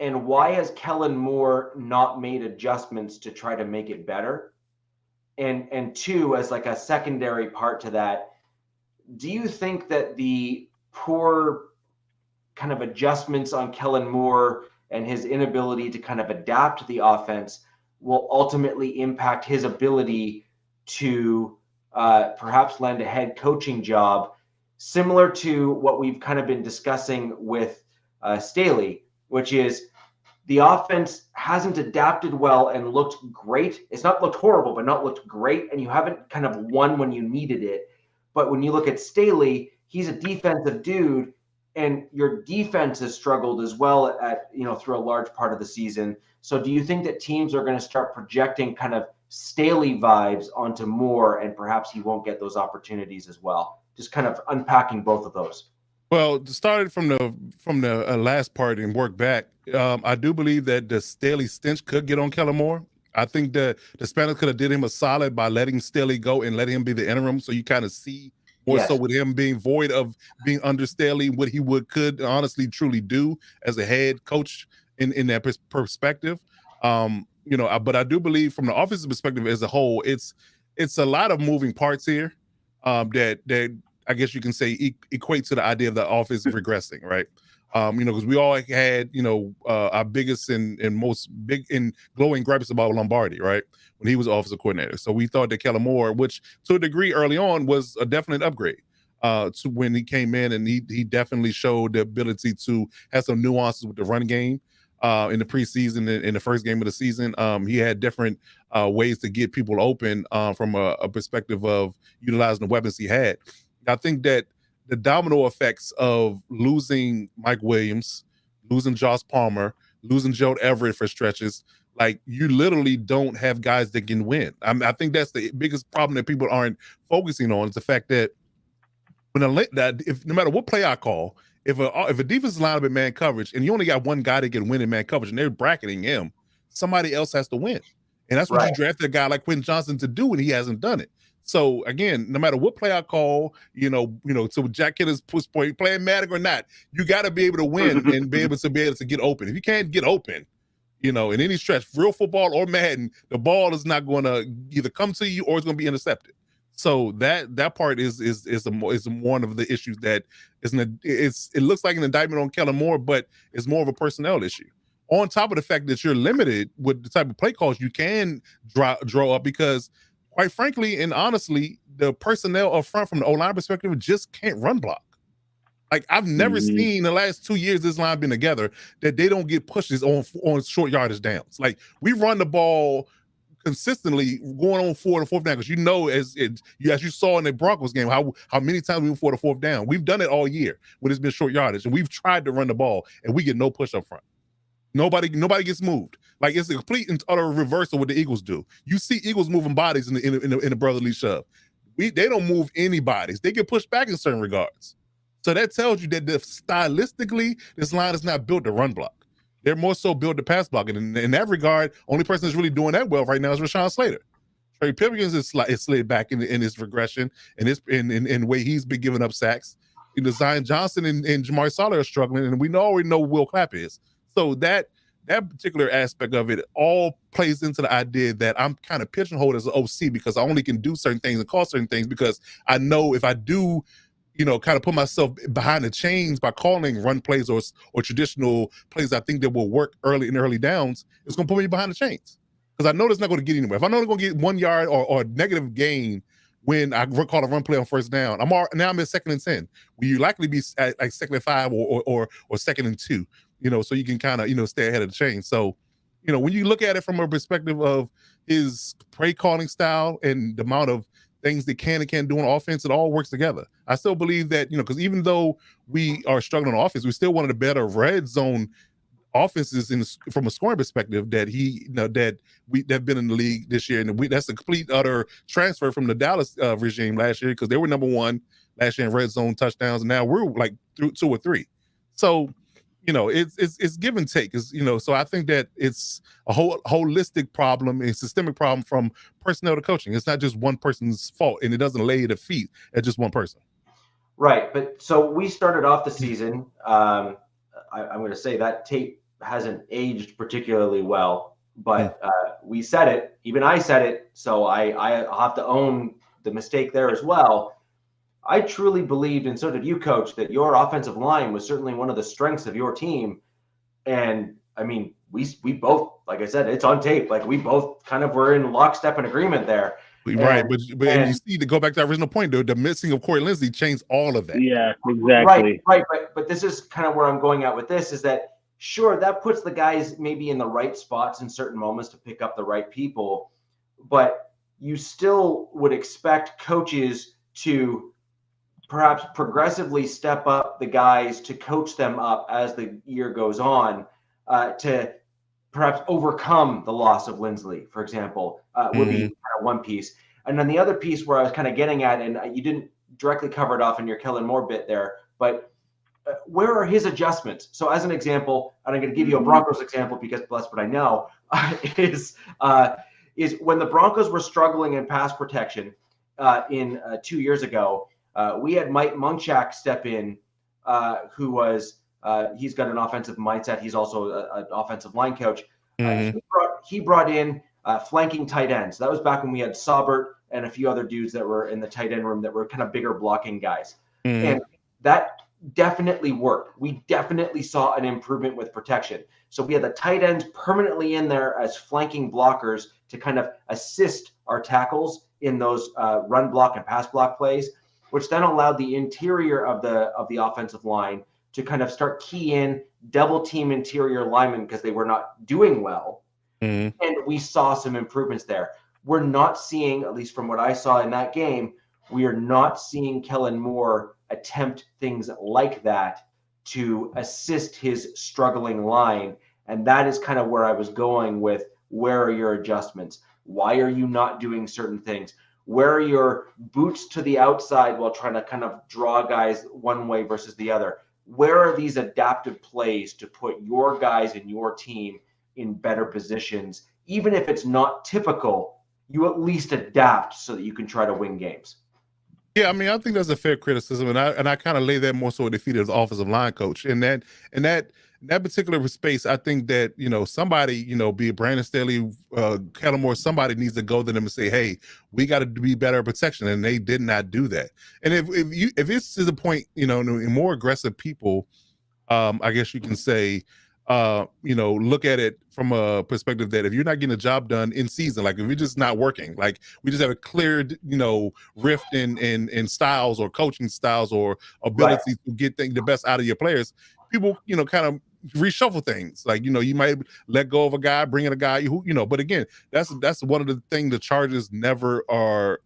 and why has Kellen Moore not made adjustments to try to make it better? And two, as like a secondary part to that, do you think that the poor kind of adjustments on Kellen Moore and his inability to kind of adapt to the offense will ultimately impact his ability to perhaps land a head coaching job, similar to what we've kind of been discussing with Staley, which is the offense hasn't adapted well and looked great. It's not looked horrible, but not looked great, and you haven't kind of won when you needed it. But when you look at Staley, he's a defensive dude, and your defense has struggled as well at through a large part of the season. So do you think that teams are going to start projecting kind of Staley vibes onto Moore, and perhaps he won't get those opportunities as well? Just kind of unpacking both of those. Well, started from the last part and work back. I do believe that the Staley stench could get on Kellen Moore. I think the Spanish could have did him a solid by letting Staley go and letting him be the interim, so you kind of see more so with him being void of being under Staley what he could honestly truly do as a head coach in that perspective. But I do believe from the offensive perspective as a whole, it's a lot of moving parts here that I guess you can say equate to the idea of the offense regressing, right? Because we all had, our biggest and most big and glowing gripes about Lombardi, right? When he was offensive coordinator. So we thought that Kellen Moore, which to a degree early on was a definite upgrade to when he came in, and he definitely showed the ability to have some nuances with the run game. In the preseason, in the first game of the season, he had different ways to get people open from a perspective of utilizing the weapons he had. I think that the domino effects of losing Mike Williams, losing Josh Palmer, losing Joe Everett for stretches, like you literally don't have guys that can win. I think that's the biggest problem that people aren't focusing on, is the fact that no matter what play I call, if a defensive line in man coverage and you only got one guy that can win in man coverage and they're bracketing him, somebody else has to win. And that's what you drafted a guy like Quentin Johnson to do, and he hasn't done it. So again, no matter what play I call, so Jack Kitter's point, playing Madden or not, you got to be able to win and be able to get open. If you can't get open, in any stretch, real football or Madden, the ball is not going to either come to you or it's going to be intercepted. So that part is one of the issues that it looks like an indictment on Kellen Moore, but it's more of a personnel issue. On top of the fact that you're limited with the type of play calls you can draw up, because quite frankly and honestly, the personnel up front from the O-line perspective just can't run block. Like, I've never seen in the last 2 years this line been together that they don't get pushes on short yardage downs. Like, we run the ball consistently going on 4th and 4th down, because as you saw in the Broncos game, how many times we went 4th to 4th down. We've done it all year when it's been short yardage, and we've tried to run the ball and we get no push up front. Nobody gets moved. Like, it's a complete and utter reversal of what the Eagles do. You see Eagles moving bodies in the brotherly shove. They don't move any bodies. They get pushed back in certain regards. So that tells you that stylistically, this line is not built to run block. They're more so built to pass block. And in that regard, only person that's really doing that well right now is Rashawn Slater. Trey Pipkins is slid back in his regression and in the way he's been giving up sacks. Zion Johnson and Jamar Saleh are struggling, and we already know Will Clapp is. So that particular aspect of it all plays into the idea that I'm kind of pigeonholed as an OC because I only can do certain things and call certain things, because I know if I do, kind of put myself behind the chains by calling run plays or traditional plays I think that will work early downs, it's going to put me behind the chains, because I know that's not going to get anywhere. If I know I'm going to get 1 yard or negative gain when I call a run play on first down, I'm at 2nd and 10. Will you likely be at like 2nd and 5 or 2nd and 2? So you can kind of, stay ahead of the chain. So, when you look at it from a perspective of his play calling style and the amount of things that can and can't do on offense, it all works together. I still believe that, because even though we are struggling on offense, we're still one of the better red zone offenses from a scoring perspective that have been in the league this year. And that's a complete utter transfer from the Dallas regime last year, because they were number 1 last year in red zone touchdowns, and now we're like 2 or 3. So, it's give and take. So I think that it's a holistic problem, a systemic problem from personnel to coaching. It's not just one person's fault, and it doesn't lay the feet at just one person. Right, but so we started off the season. I'm going to say that tape hasn't aged particularly well, but we said it. Even I said it, so I'll have to own the mistake there as well. I truly believed, and so did you, Coach, that your offensive line was certainly one of the strengths of your team. And I mean, we both, like I said, it's on tape. Like, we both kind of were in lockstep and agreement there. Right, but you see, to go back to that original point, the missing of Corey Linsley changed all of that. Yeah, exactly. Right. But this is kind of where I'm going at with this, is that, sure, that puts the guys maybe in the right spots in certain moments to pick up the right people, but you still would expect coaches to perhaps progressively step up the guys to coach them up as the year goes on, to perhaps overcome the loss of Linsley, for example, would be kind of one piece. And then the other piece where I was kind of getting at, and you didn't directly cover it off in your Kellen Moore bit there, but where are his adjustments? So as an example, and I'm going to give you a Broncos example because that's what I know, is when the Broncos were struggling in pass protection in 2 years ago, we had Mike Munchak step in, who was he's got an offensive mindset. He's also an offensive line coach. He brought in flanking tight ends. That was back when we had Saubert and a few other dudes that were in the tight end room that were kind of bigger blocking guys. And that definitely worked. We definitely saw an improvement with protection. So we had the tight ends permanently in there as flanking blockers to kind of assist our tackles in those run block and pass block plays, which then allowed the interior of the offensive line to kind of start key in, double team interior linemen because they were not doing well. And we saw some improvements there. We're not seeing, at least from what I saw in that game, we are not seeing Kellen Moore attempt things like that to assist his struggling line. And that is kind of where I was going with, where are your adjustments? Why are you not doing certain things? Where are your boots to the outside while trying to kind of draw guys one way versus the other? where are these adaptive plays to put your guys and your team in better positions? Even if it's not typical, you at least adapt so that you can try to win games. Yeah, I mean, I think that's a fair criticism, and I kind of lay that more so at the feet of the offensive line coach. And that particular space, I think that, you know, somebody, you know, be it Brandon Staley, Kellen Moore, somebody needs to go to them and say, hey, we got to be better at protection, and they did not do that. And if it's to the point, you know, more aggressive people, I guess you can say, you know, look at it from a perspective that if you're not getting a job done in season, like if you're just not working, like we just have a clear, you know, rift in styles or coaching styles or ability to get the best out of your players, people, you know, kind of reshuffle things. Like, you know, you might let go of a guy, bring in a guy who, you know, but again, that's one of the things the Chargers never are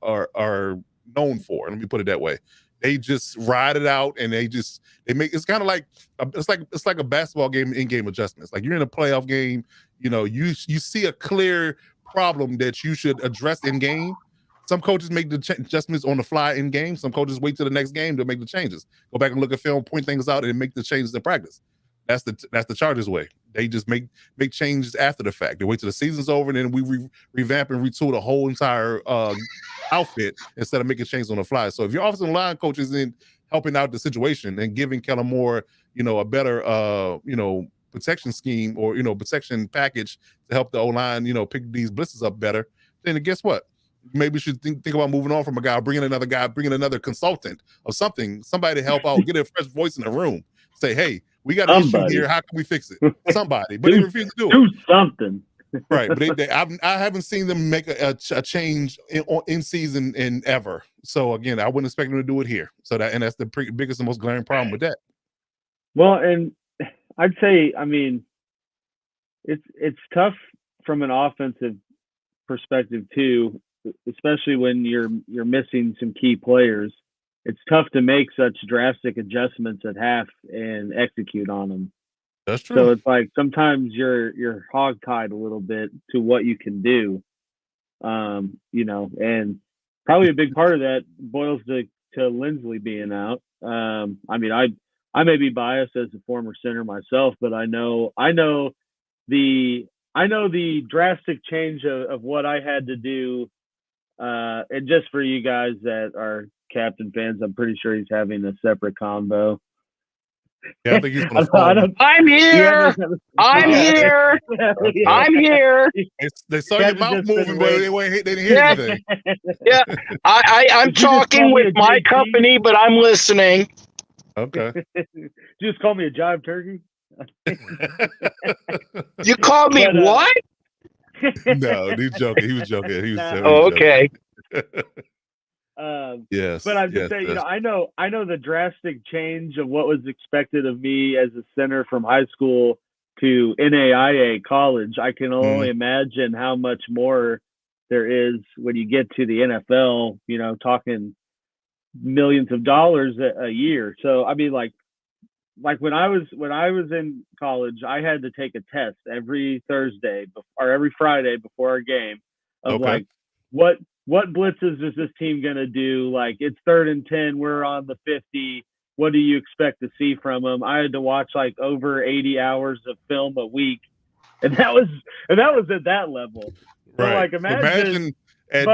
known for. Let me put it that way. They just ride it out, and they make it's kind of like it's like a basketball game in-game adjustments. Like you're in a playoff game, you know, you see a clear problem that you should address in game. Some coaches make the adjustments on the fly in game. Some coaches wait till the next game to make the changes. Go back and look at film, point things out, and make the changes in practice. That's the Chargers way. They just make changes after the fact. They wait till the season's over, and then we revamp and retool the whole entire outfit instead of making changes on the fly. So if your offensive line coach isn't helping out the situation and giving Kellen Moore, you know, a better you know, protection scheme or, you know, protection package to help the O-line, you know, pick these blitzes up better, then guess what? Maybe you should think about moving on from a guy, bringing another consultant or somebody to help out, get a fresh voice in the room. Say, hey, we got an issue here. How can we fix it? Somebody, but they refuse to do it. Do something. Right, but I haven't seen them make a change in season in ever. So again, I wouldn't expect them to do it here. So that's the biggest and most glaring problem with that. Well, and I'd say, I mean, it's tough from an offensive perspective too, especially when you're missing some key players. It's tough to make such drastic adjustments at half and execute on them. That's true. So it's like sometimes you're hogtied a little bit to what you can do, you know, and probably a big part of that boils to Lindsley being out. I mean, I may be biased as a former center myself, but I know the drastic change of what I had to do, and just for you guys that are Captain fans, I'm pretty sure he's having a separate combo. Yeah, I think he's on the phone. I'm here. I'm here. I'm here. They saw your mouth moving, but they didn't hear anything. Yeah, I'm talking with my company, but I'm listening. Okay. Just call me a jive turkey. You called me what? No, he's joking. He was joking. He was. Oh, okay. Yes, but I'm just saying, you know, I know the drastic change of what was expected of me as a center from high school to NAIA college. I can only imagine how much more there is when you get to the NFL, you know, talking millions of dollars a year. So, I mean, like when I was in college, I had to take a test every Thursday or every Friday before our game of like, what blitzes is this team going to do? Like, it's 3rd and 10. We're on the 50. What do you expect to see from them? I had to watch like over 80 hours of film a week. And that was at that level. So right. Like, imagine at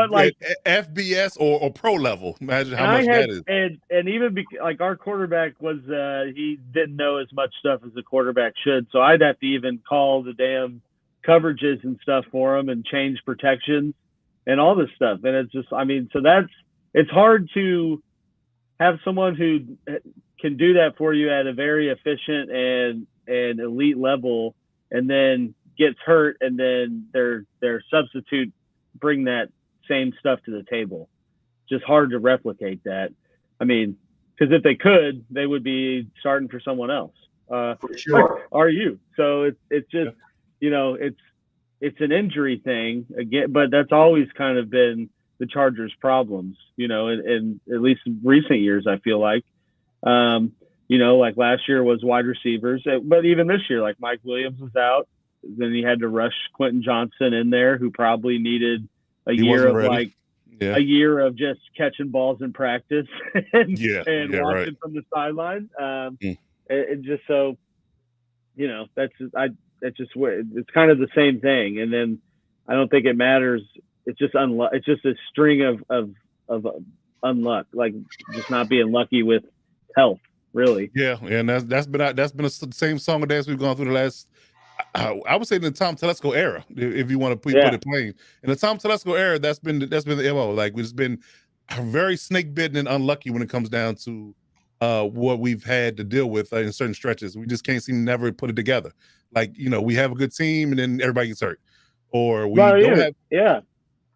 FBS or pro level. Imagine how much that is. And even like our quarterback was, he didn't know as much stuff as a quarterback should. So I'd have to even call the damn coverages and stuff for him and change protections and all this stuff. And it's just, I mean, so it's hard to have someone who can do that for you at a very efficient and elite level, and then gets hurt, and then their substitute bring that same stuff to the table. Just hard to replicate that. I mean, because if they could, they would be starting for someone else. For sure. Are you? So it's just, you know, it's an injury thing again, but that's always kind of been the Chargers' problems, you know, in at least recent years, I feel like. You know, like last year was wide receivers, but even this year, like Mike Williams was out. Then he had to rush Quentin Johnson in there, who probably needed a year of just catching balls in practice and watching from the sideline. It just so, that's just where it's kind of the same thing. And then I don't think it matters. It's just it's just a string of unluck, like just not being lucky with health, really. Yeah, and that's been the same song and dance we've gone through the last. I would say in the Tom Telesco era, if you want to put it plain. In the Tom Telesco era, that's been the MO. Like it's been very snake bitten and unlucky when it comes down to what we've had to deal with in certain stretches. We just can't seem to never put it together. Like we have a good team and then everybody gets hurt, or we don't have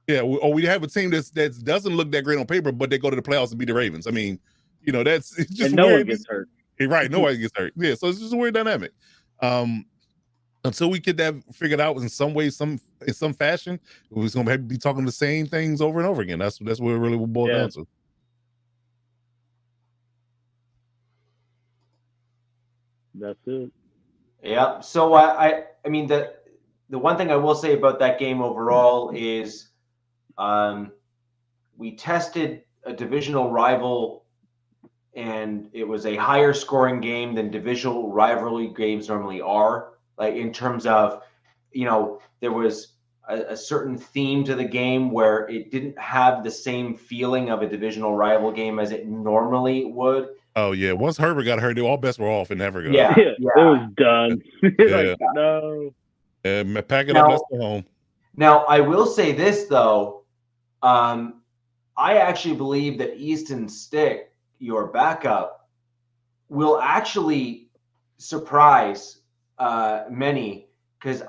or we have a team that doesn't look that great on paper, but they go to the playoffs and beat the Ravens. I mean, it's just and no one gets hurt. Right, nobody gets hurt. Yeah, so it's just a weird dynamic. Until we get that figured out in some way, in some fashion, we're going to be talking the same things over and over again. That's what it really will boil down to. That's it. Yeah. So I mean the one thing I will say about that game overall is, we tested a divisional rival, and it was a higher scoring game than divisional rivalry games normally are. Like in terms of, there was a certain theme to the game where it didn't have the same feeling of a divisional rival game as it normally would. Oh yeah, once Herbert got hurt, all bets were off and never got. Yeah, it was done. No. Pack it up, let's go home. Now I will say this though, I actually believe that Easton Stick, your backup, will actually surprise many, because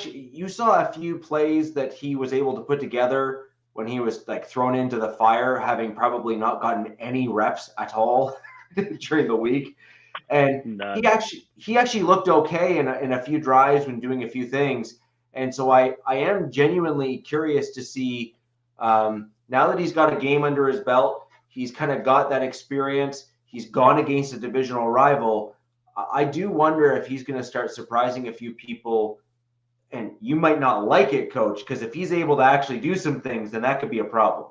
you saw a few plays that he was able to put together when he was like thrown into the fire, having probably not gotten any reps at all during the week, and he actually looked okay in a few drives when doing a few things. And so I am genuinely curious to see, now that he's got a game under his belt, he's kind of got that experience, he's gone against a divisional rival. I do wonder if he's going to start surprising a few people, and you might not like it, Coach, because if he's able to actually do some things, then that could be a problem.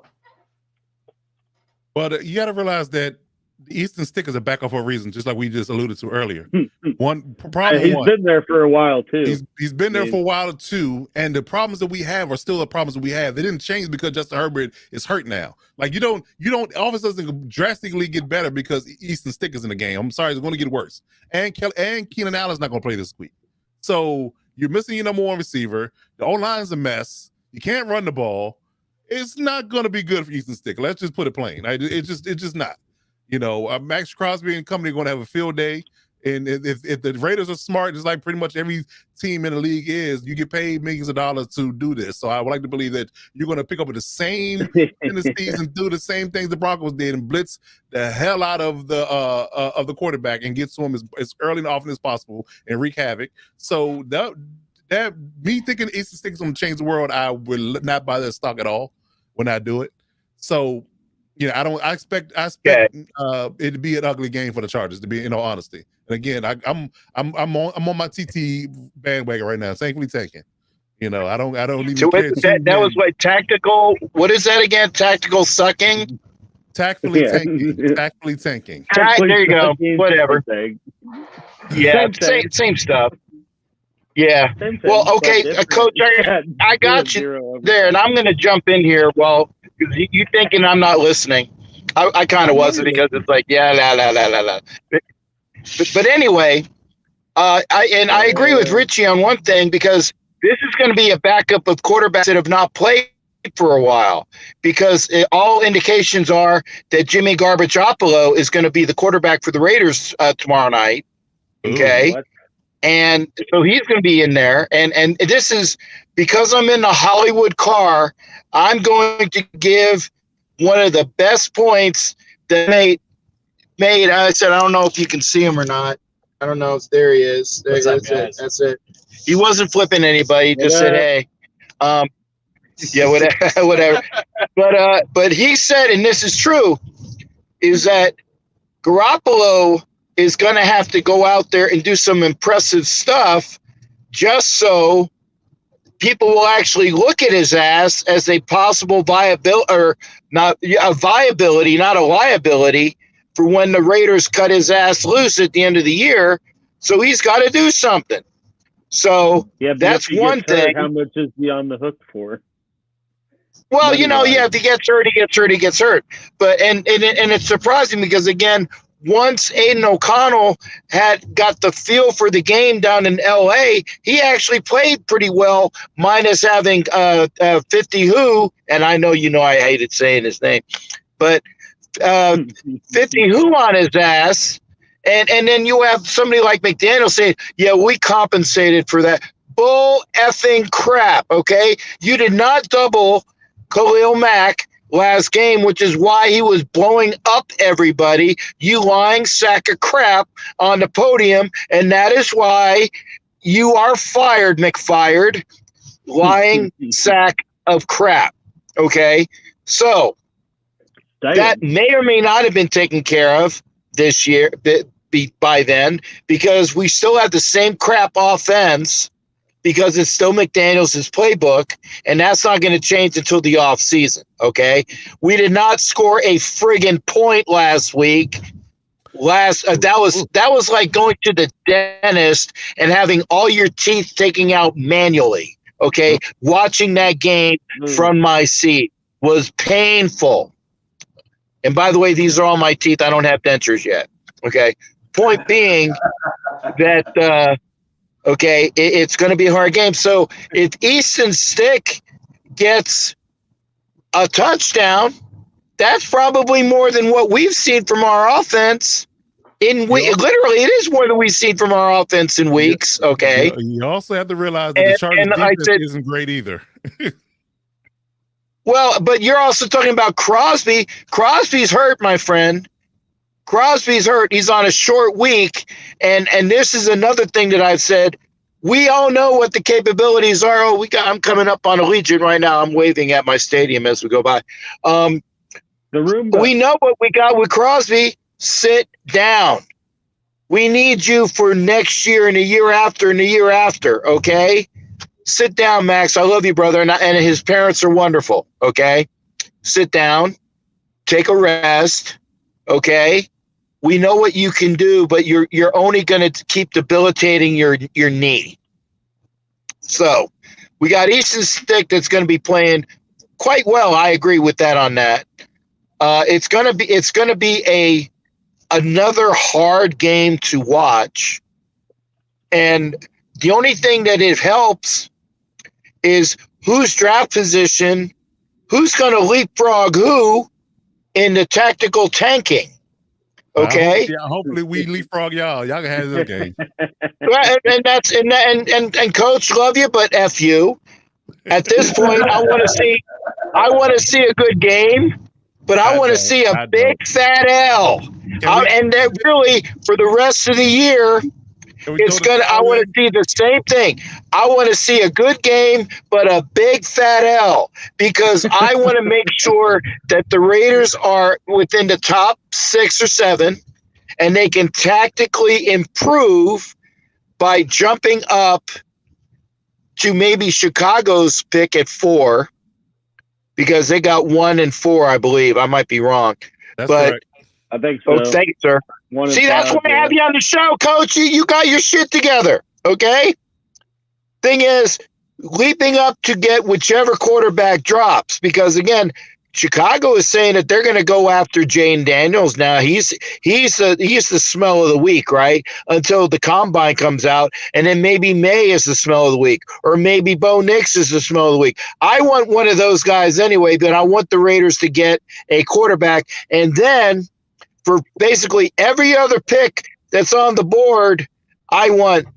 Well, you got to realize that the Easton Stick is a backup for a reason, just like we just alluded to earlier. He's been there for a while too. He's been there for a while too, and the problems that we have are still the problems that we have. They didn't change because Justin Herbert is hurt now. Like you don't offense doesn't drastically get better because Easton Stick is in the game. I'm sorry, it's going to get worse. And Keenan Allen's not going to play this week, so you're missing your number one receiver. The O-line's a mess. You can't run the ball. It's not going to be good for Easton Stick. Let's just put it plain. It's just not. Max Crosby and company are going to have a field day. And if the Raiders are smart, just like pretty much every team in the league is, you get paid millions of dollars to do this. So I would like to believe that you're going to pick up with the same tendencies and do the same things the Broncos did and blitz the hell out of the quarterback and get to him as early and often as possible and wreak havoc. So that me thinking Easton Stick is going to change the world, I will not buy that stock at all when I do it. So. I expect it to be an ugly game for the Chargers, to be in all honesty. And again, I'm on my TT bandwagon right now. Thankfully taken. I don't even care. That was what tactical. What is that again? Tactical sucking. Tactfully tanking. Tactfully tanking. There you go. Whatever. Yeah, same stuff. Yeah. Well, okay, Coach, I got you there, and I'm going to jump in here. Well, because you thinking I'm not listening. I kind of wasn't, because it's like, la. But anyway, I agree with Richie on one thing, because this is going to be a backup of quarterbacks that have not played for a while, because all indications are that Jimmy Garbaciopolo is going to be the quarterback for the Raiders tomorrow night. Okay. Ooh, and so he's going to be in there. And this is because I'm in the Hollywood car. I'm going to give one of the best points that made. I said, I don't know if you can see him or not. I don't know if there he is. There he is. That's it. He wasn't flipping anybody. He just said, hey. Yeah, whatever. But he said, and this is true, is that Garoppolo is going to have to go out there and do some impressive stuff just so people will actually look at his ass as a possible viability, or not a viability, not a liability for when the Raiders cut his ass loose at the end of the year. So he's got to do something. So that's one thing. How much is he on the hook for? Well, if he gets hurt, he gets hurt. But and it's surprising because, again, once Aiden O'Connell had got the feel for the game down in L.A., he actually played pretty well, minus having 50 Who, and I know I hated saying his name, but 50 Who on his ass, and then you have somebody like McDaniel saying, yeah, we compensated for that. Bull effing crap, okay? You did not double Khalil Mack last game, which is why he was blowing up everybody, you lying sack of crap on the podium, and that is why you are fired, McFired, lying sack of crap, okay? So that may or may not have been taken care of this year by then, because we still have the same crap offense, because it's still McDaniels' playbook, and that's not going to change until the offseason, okay? We did not score a friggin' point last week. That was like going to the dentist and having all your teeth taken out manually, okay? Watching that game from my seat was painful. And by the way, these are all my teeth. I don't have dentures yet, okay? Point being that okay, it's going to be a hard game. So if Easton Stick gets a touchdown, that's probably more than what we've seen from our offense. Literally, it is more than we've seen from our offense in weeks. Okay. You also have to realize that the Chargers defense isn't great either. Well, but you're also talking about Crosby. Crosby's hurt, my friend. Crosby's hurt. He's on a short week. And this is another thing that I've said. We all know what the capabilities are. I'm coming up on Allegiant right now. I'm waving at my stadium as we go by. We know what we got with Crosby. Sit down. We need you for next year and the year after and the year after, okay? Sit down, Max. I love you, brother. And his parents are wonderful, okay? Sit down. Take a rest, okay? We know what you can do, but you're only going to keep debilitating your knee. So we got Easton Stick that's going to be playing quite well. I agree with that on that. It's going to be another hard game to watch, and the only thing that it helps is whose draft position, who's going to leapfrog who in the tactical tanking. Okay. Hopefully we leapfrog y'all. Y'all can have this game. and coach, love you, but F you. At this point, I want to see a good game, but I want to see a big fat L. And then really for the rest of the year, I want to see the same thing. I want to see a good game, but a big fat L, because I want to make sure that the Raiders are within the top 6 or 7, and they can tactically improve by jumping up to maybe Chicago's pick at 4, because they got 1 and 4, I believe. I might be wrong. That's correct. I think so. Oh, thank you, sir. See, that's why I have you on the show, Coach. You got your shit together, okay? Thing is, leaping up to get whichever quarterback drops, because, again, Chicago is saying that they're going to go after Jane Daniels now. He's the smell of the week, right? Until the combine comes out, and then maybe May is the smell of the week, or maybe Bo Nix is the smell of the week. I want one of those guys anyway, but I want the Raiders to get a quarterback, and then for basically every other pick that's on the board, I want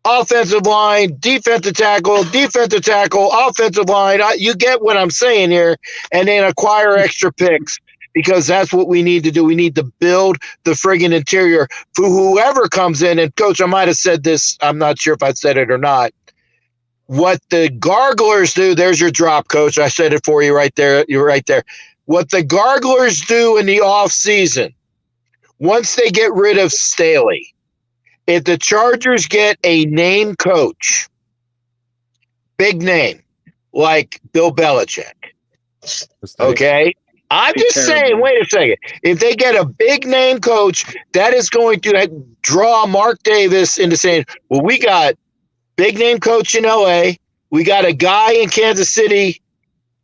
offensive line, defensive tackle, offensive line. You get what I'm saying here, and then acquire extra picks, because that's what we need to do. We need to build the friggin' interior for whoever comes in. And, Coach, I might have said this. I'm not sure if I said it or not. What the Garglers do, there's your drop, Coach. I said it for you right there. You're right there. What the Garglers do in the offseason, once they get rid of Staley, if the Chargers get a name coach, big name, like Bill Belichick, okay, I'm just saying, wait a second. If they get a big name coach, that is going to draw Mark Davis into saying, well, we got big name coach in LA. We got a guy in Kansas City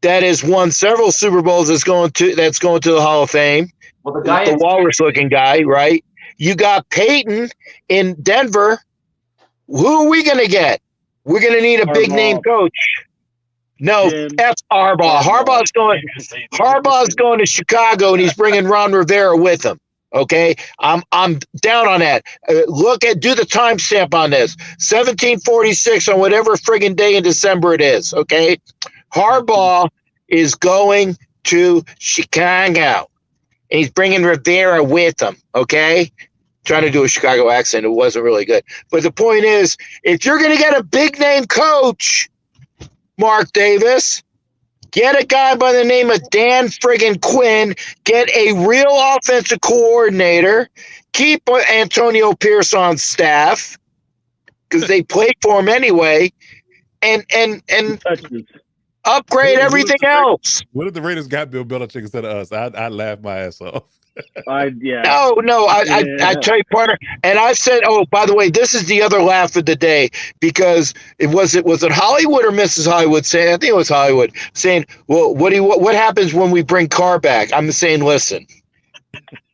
that has won several Super Bowls that's going to the Hall of Fame. Well, the walrus looking guy, right? You got Peyton in Denver. Who are we going to get? We're going to need a big name coach. No, that's Harbaugh. Harbaugh's going to Chicago, and he's bringing Ron Rivera with him. Okay, I'm down on that. Do the timestamp on this. 1746 on whatever friggin' day in December it is. Okay, Harbaugh is going to Chicago, and he's bringing Rivera with him. Okay, trying to do a Chicago accent. It wasn't really good, but the point is, if you're going to get a big name coach, Mark Davis, get a guy by the name of Dan friggin' Quinn. Get a real offensive coordinator. Keep Antonio Pierce on staff because they played for him anyway, and upgrade everything else. What if the Raiders got Bill Belichick instead of us? I'd laugh my ass off. I tell you, partner, and I said, oh, by the way, this is the other laugh of the day, because was it Hollywood or Mrs. Hollywood saying? I think it was Hollywood saying, well, what happens when we bring Carr back? I'm saying, listen,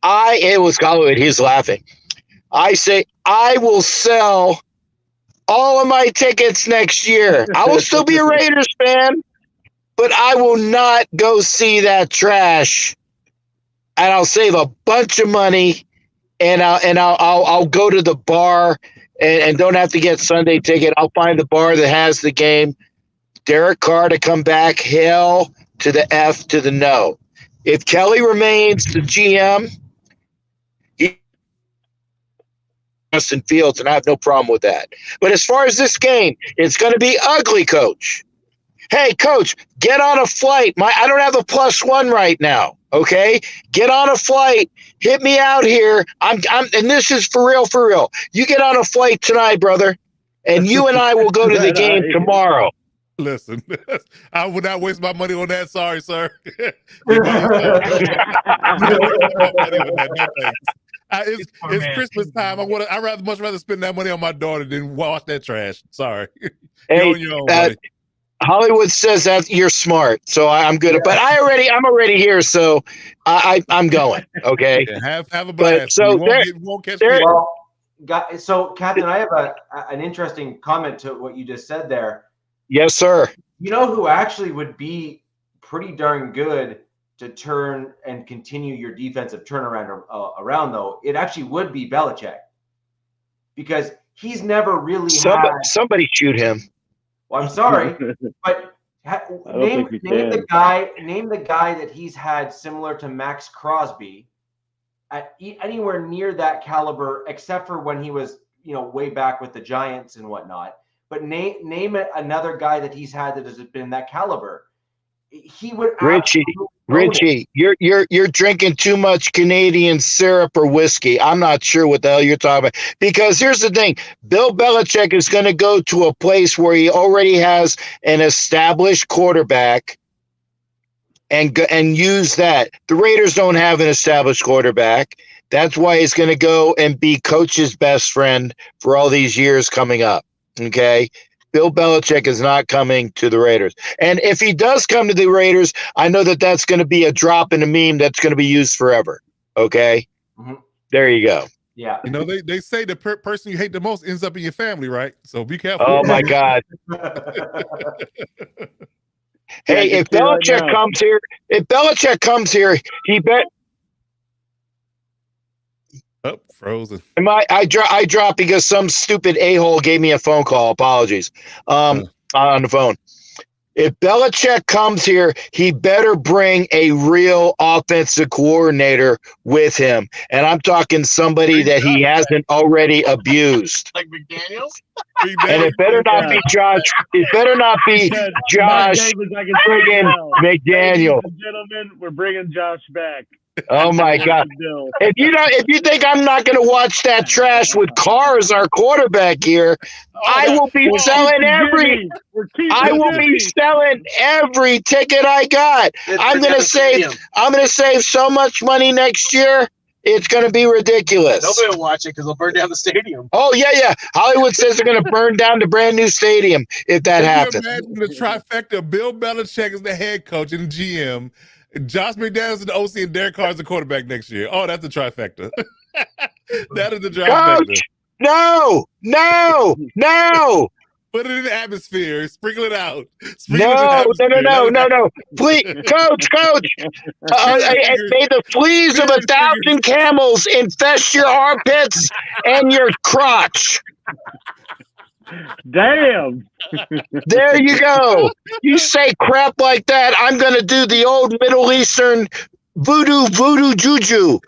it was Hollywood. He's laughing. I say, I will sell all of my tickets next year. I will still be a Raiders fan, but I will not go see that trash. And I'll save a bunch of money, and I'll go to the bar and don't have to get Sunday ticket. I'll find the bar that has the game. Derek Carr to come back. Hell to the F to the no. If Kelly remains the GM, Justin Fields, and I have no problem with that. But as far as this game, it's going to be ugly, Coach. Hey, Coach, get on a flight. I don't have a +1 right now. Okay, get on a flight. Hit me out here. And this is for real. You get on a flight tonight, brother, and you and I will go to the game tomorrow. Listen, I would not waste my money on that. Sorry, sir. It's Christmas time. I'd much rather spend that money on my daughter than watch that trash. Sorry. Hey, you're on your own, buddy. Hollywood says that you're smart, so I'm good. Yeah. But I'm already here, so I'm going. Okay, yeah, have a blast. So so Captain, I have an interesting comment to what you just said there. Yes, sir. You know who actually would be pretty darn good to turn and continue your defensive turnaround around, though? It actually would be Belichick, because he's never really somebody shoot him. Well, I'm sorry, but name the guy that he's had similar to Max Crosby at anywhere near that caliber, except for when he was, way back with the Giants and whatnot. But name another guy that he's had that has been that caliber. He would. Richie, you're drinking too much Canadian syrup or whiskey. I'm not sure what the hell you're talking about. Because here's the thing: Bill Belichick is going to go to a place where he already has an established quarterback, and use that. The Raiders don't have an established quarterback. That's why he's going to go and be coach's best friend for all these years coming up. Okay. Bill Belichick is not coming to the Raiders. And if he does come to the Raiders, I know that that's going to be a drop in a meme that's going to be used forever. Okay? Mm-hmm. There you go. Yeah. They say the person you hate the most ends up in your family, right? So be careful. Oh, my God. Hey, if Belichick comes here, he bet. Oh, frozen. I dropped because some stupid a-hole gave me a phone call. Apologies. On the phone. If Belichick comes here, he better bring a real offensive coordinator with him. And I'm talking somebody that he hasn't already abused. Like McDaniels? And it better not be Josh. It better not be Josh friggin' McDaniel. Ladies and gentlemen, we're bringing Josh back. Oh my God! If you think I'm not going to watch that trash with Carr as our quarterback here, I will be selling every ticket I got. I'm gonna save so much money next year. It's going to be ridiculous. Nobody will watch it because they'll burn down the stadium. Oh, yeah. Hollywood says they're going to burn down the brand new stadium if that happens. Imagine the trifecta of Bill Belichick as the head coach and GM, Josh McDaniels as the OC, and Derek Carr as the quarterback next year. Oh, that's the trifecta. That is the trifecta. Coach, no. Put it in the atmosphere. Sprinkle it out. No. Please, coach. May the fleas of 1,000 camels infest your armpits and your crotch. Damn. There you go. You say crap like that, I'm going to do the old Middle Eastern voodoo juju.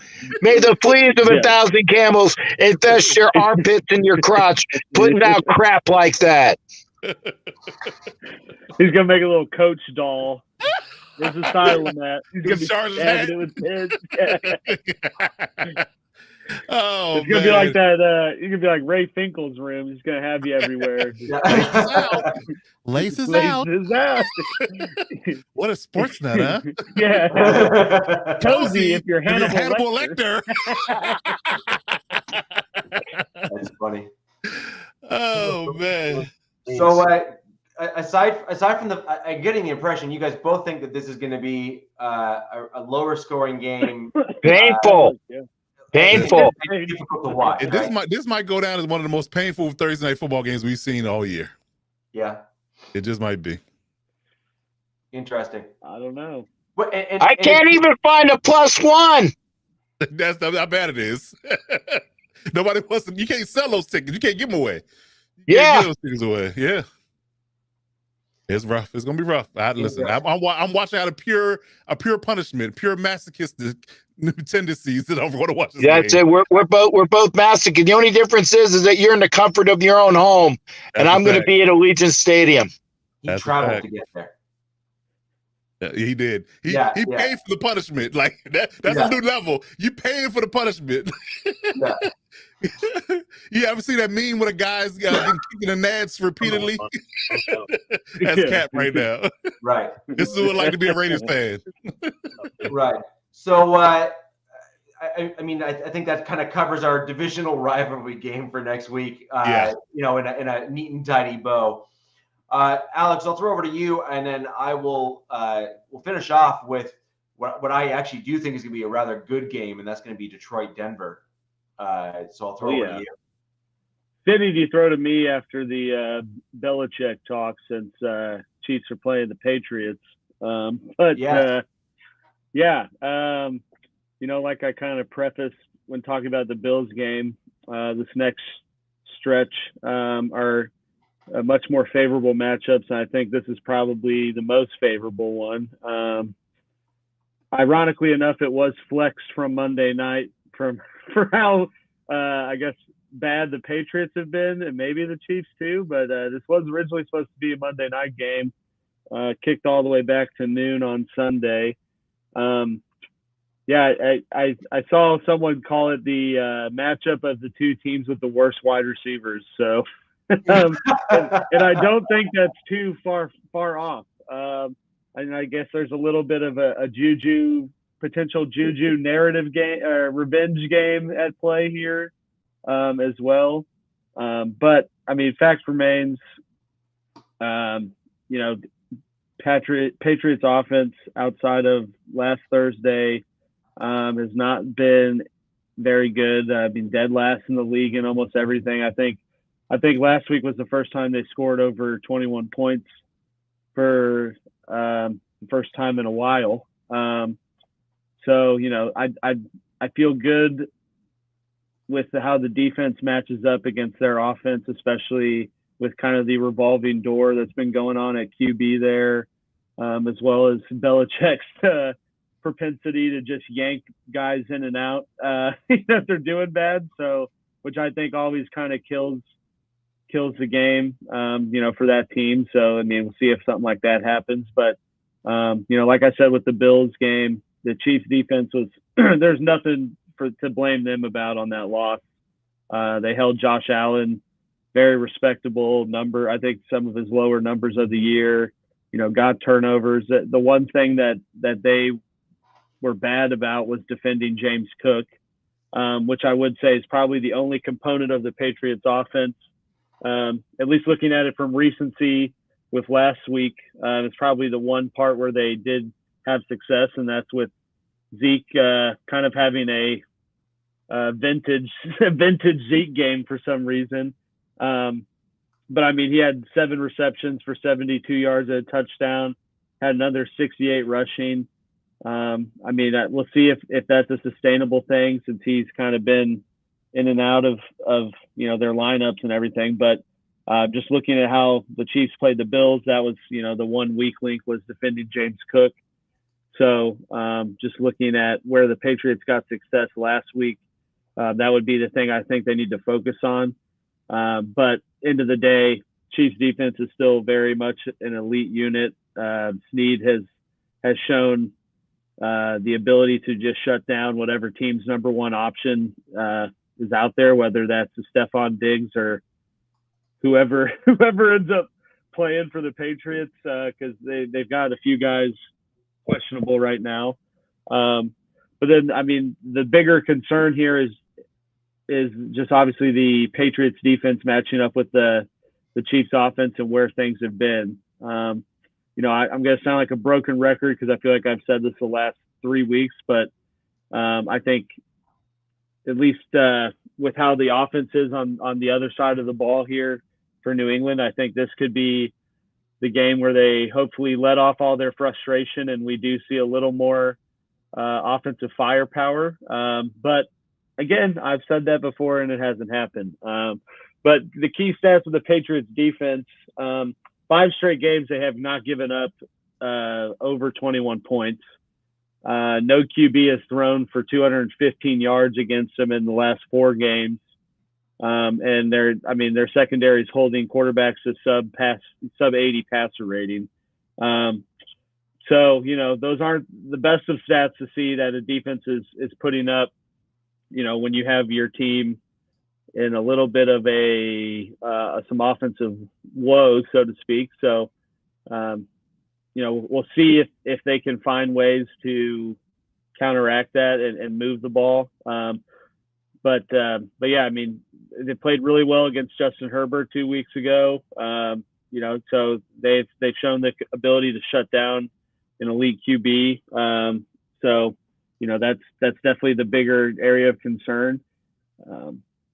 May the fleas of 1,000 camels infest your armpits and your crotch, putting out crap like that. He's gonna make a little coach doll. There's a style in that. He's gonna be stabbing it with pins. Oh, it's gonna be like that. You're gonna be like Ray Finkel's room. He's gonna have you everywhere. Laces out. What a sports nut, huh? Yeah. Cozy if you're Hannibal Lecter. That's funny. Oh man. So aside from I'm getting the impression you guys both think that this is going to be a lower scoring game. Painful. Difficult to watch. This might go down as one of the most painful Thursday night football games we've seen all year. Yeah. It just might be. Interesting. I don't know. But, I can't even find a +1. That's how bad it is. Nobody wants them. You can't sell those tickets. You can't give them away. You can't give those tickets away. Yeah. It's rough. It's gonna be rough. Listen, I'm watching out of pure punishment, pure masochistic tendencies that I'm going to watch this game. That's it. We're both masochists. The only difference is that you're in the comfort of your own home, and I'm going to be at Allegiant Stadium. He traveled to get there. Yeah, he did. He paid for the punishment. Like that's a new level. You paying for the punishment. Yeah. You ever see that meme when a guy's getting kicked in the nads repeatedly? That's Cap right now. Right. This is what it's like to be a Raiders fan. Right. So, I think that kind of covers our divisional rivalry game for next week. In a neat and tidy bow. Alex, I'll throw over to you, and then I will we'll finish off with what I actually do think is going to be a rather good game, and that's going to be Detroit-Denver. So I'll throw over to you. Vinny, do you throw to me after the Belichick talk since Chiefs are playing the Patriots? Like I kind of prefaced when talking about the Bills game, this next stretch are much more favorable matchups, and I think this is probably the most favorable one. Ironically enough, it was flexed from Monday night for how I guess bad the Patriots have been, and maybe the Chiefs too. But this was originally supposed to be a Monday night game, kicked all the way back to noon on Sunday. I saw someone call it the matchup of the two teams with the worst wide receivers. So, and I don't think that's too far off. And I guess there's a little bit of a potential juju narrative game, revenge game at play here as well. But I mean, fact remains, Patriots offense outside of last Thursday has not been very good. Been dead last in the league in almost everything. I think last week was the first time they scored over 21 points for the first time in a while. So I feel good with how the defense matches up against their offense, especially with kind of the revolving door that's been going on at QB there, as well as Belichick's propensity to just yank guys in and out if they're doing bad. So, which I think always kind of kills the game, for that team. So, I mean, we'll see if something like that happens. But, like I said, with the Bills game, the Chiefs defense was there's nothing to blame them about on that loss. They held Josh Allen very respectable number. I think some of his lower numbers of the year, got turnovers. The one thing that they were bad about was defending James Cook, which I would say is probably the only component of the Patriots offense. At least looking at it from recency with last week, it's probably the one part where they did have success, and that's with Zeke kind of having a vintage Zeke game for some reason. But I mean, he had 7 receptions for 72 yards and a touchdown, had another 68 rushing. I mean, we'll see if that's a sustainable thing, since he's kind of been in and out of their lineups and everything. But just looking at how the Chiefs played the Bills, that was, the one weak link was defending James Cook. So just looking at where the Patriots got success last week, that would be the thing I think they need to focus on. But end of the day, Chiefs defense is still very much an elite unit. Snead has shown the ability to just shut down whatever team's number one option is out there, whether that's Stephon Diggs or whoever ends up playing for the Patriots, because they've got a few guys questionable right now. But then, I mean, the bigger concern here is just obviously the Patriots defense matching up with the Chiefs offense and where things have been. I'm going to sound like a broken record because I feel like I've said this the last 3 weeks, but I think at least with how the offense is on the other side of the ball here for New England, I think this could be the game where they hopefully let off all their frustration and we do see a little more offensive firepower. But again, I've said that before and it hasn't happened. But the key stats of the Patriots defense, 5 straight games they have not given up over 21 points. No QB has thrown for 215 yards against them in the last 4 games. And their secondary is holding quarterbacks to sub 80 passer rating. So, those aren't the best of stats to see that a defense is putting up, when you have your team in a little bit of some offensive woes, so to speak. So, we'll see if they can find ways to counteract that and move the ball. But yeah, I mean, they played really well against Justin Herbert 2 weeks ago. So they've shown the ability to shut down an elite QB. So, that's definitely the bigger area of concern.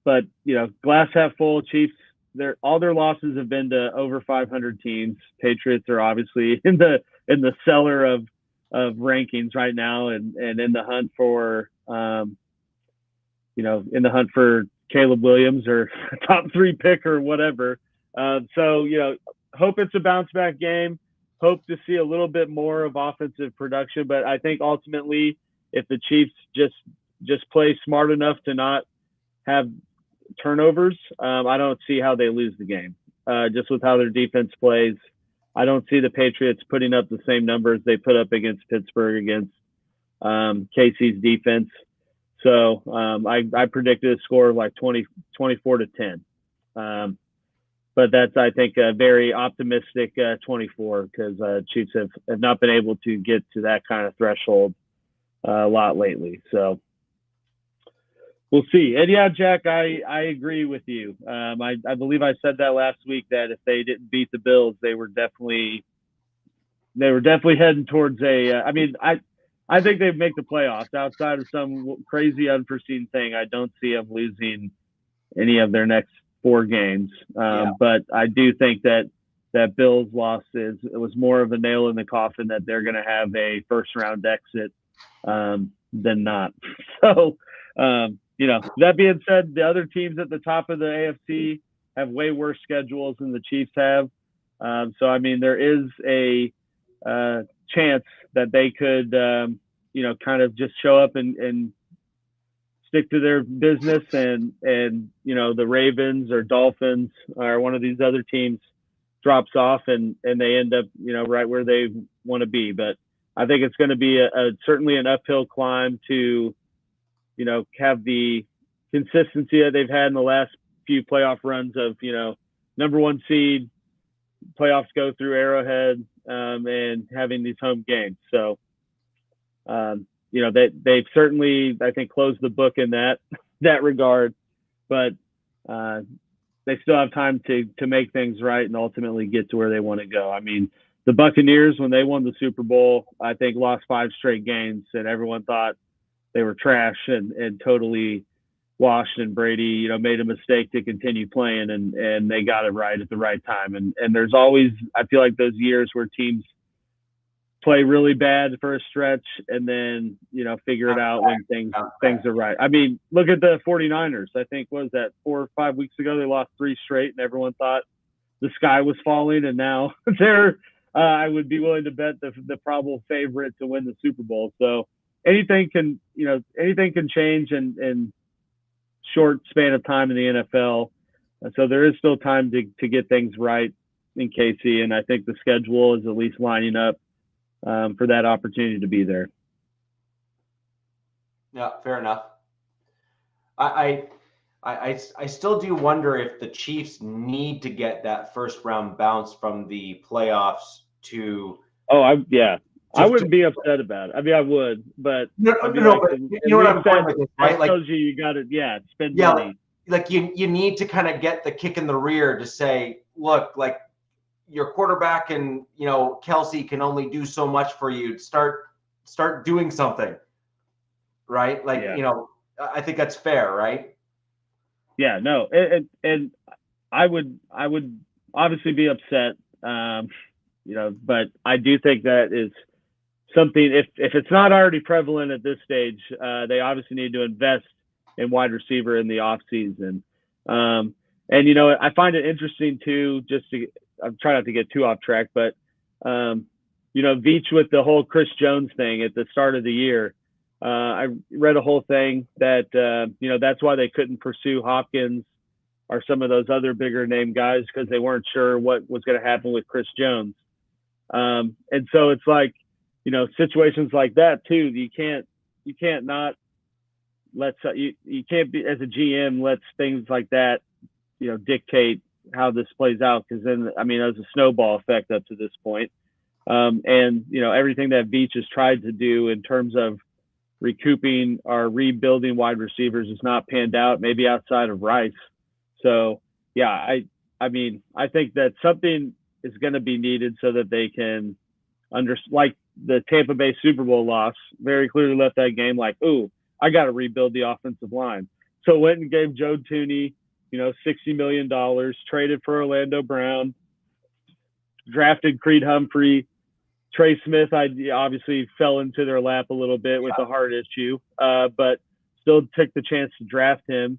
But, glass half full, Chiefs, all their losses have been to over 500 teams. Patriots are obviously in the cellar of rankings right now and in the hunt for, Caleb Williams or top 3 pick or whatever. So, hope it's a bounce back game. Hope to see a little bit more of offensive production. But I think ultimately, if the Chiefs just play smart enough to not have turnovers, I don't see how they lose the game. Just with how their defense plays, I don't see the Patriots putting up the same numbers they put up against Pittsburgh, against KC's defense. So I predicted a score of like 24-10. But that's, I think, a very optimistic 24 because Chiefs have not been able to get to that kind of threshold a lot lately. So we'll see. And yeah, Jack, I agree with you. I believe I said that last week that if they didn't beat the Bills, they were definitely heading towards I think they'd make the playoffs outside of some crazy unforeseen thing. I don't see them losing any of their next 4 games. But I do think that Bills loss was more of a nail in the coffin that they're going to have a first round exit than not. So, that being said, the other teams at the top of the AFC have way worse schedules than the Chiefs have. So, I mean, there is a chance that they could, kind of just show up and stick to their business and the Ravens or Dolphins or one of these other teams drops off and they end up, right where they want to be. But I think it's going to be certainly an uphill climb to, have the consistency that they've had in the last few playoff runs of, number one seed, playoffs go through Arrowhead, and having these home games. So, they've certainly, I think, closed the book in that regard, but they still have time to make things right and ultimately get to where they want to go. I mean, the Buccaneers, when they won the Super Bowl, I think lost 5 straight games, and everyone thought they were trash and totally washed, and Brady, made a mistake to continue playing, and they got it right at the right time. And there's always, I feel like, those years where teams play really bad for a stretch and then, figure it out when things are right. I mean, look at the 49ers. I think, what was that, 4 or 5 weeks ago, they lost 3 straight and everyone thought the sky was falling, and now they're I would be willing to bet the probable favorite to win the Super Bowl. So anything can change in short span of time in the NFL. So there is still time to get things right in KC, and I think the schedule is at least lining up for that opportunity to be there. Yeah, fair enough. I still do wonder if the Chiefs need to get that first round bounce from the playoffs to. I wouldn't be upset about it. I mean, I would, but but you know what I'm saying with this, right? Like, tells you got to spend money. Like you need to kind of get the kick in the rear to say, look, like your quarterback and Kelsey can only do so much for you. Start doing something, right? Like I think that's fair, right? Yeah, no, and I would obviously be upset, but I do think that is something. If it's not already prevalent at this stage, they obviously need to invest in wide receiver in the off season. And I find it interesting too. I'm trying not to get too off track, but Veach with the whole Chris Jones thing at the start of the year. I read a whole thing that, that's why they couldn't pursue Hopkins or some of those other bigger name guys, because they weren't sure what was going to happen with Chris Jones. And so it's like, situations like that too, you can't not you can't be, as a GM, let things like that, dictate how this plays out. Cause then, I mean, there's a snowball effect up to this point. And everything that Veach has tried to do in terms of recouping or rebuilding wide receivers is not panned out, maybe outside of Rice. So yeah, I mean, I think that something is going to be needed so that they can like the Tampa Bay Super Bowl loss very clearly left that game like, ooh, I got to rebuild the offensive line. So went and gave Joe Tooney, $60 million, traded for Orlando Brown, drafted Creed Humphrey. Trey Smith, I obviously fell into their lap a little bit with a heart issue, but still took the chance to draft him.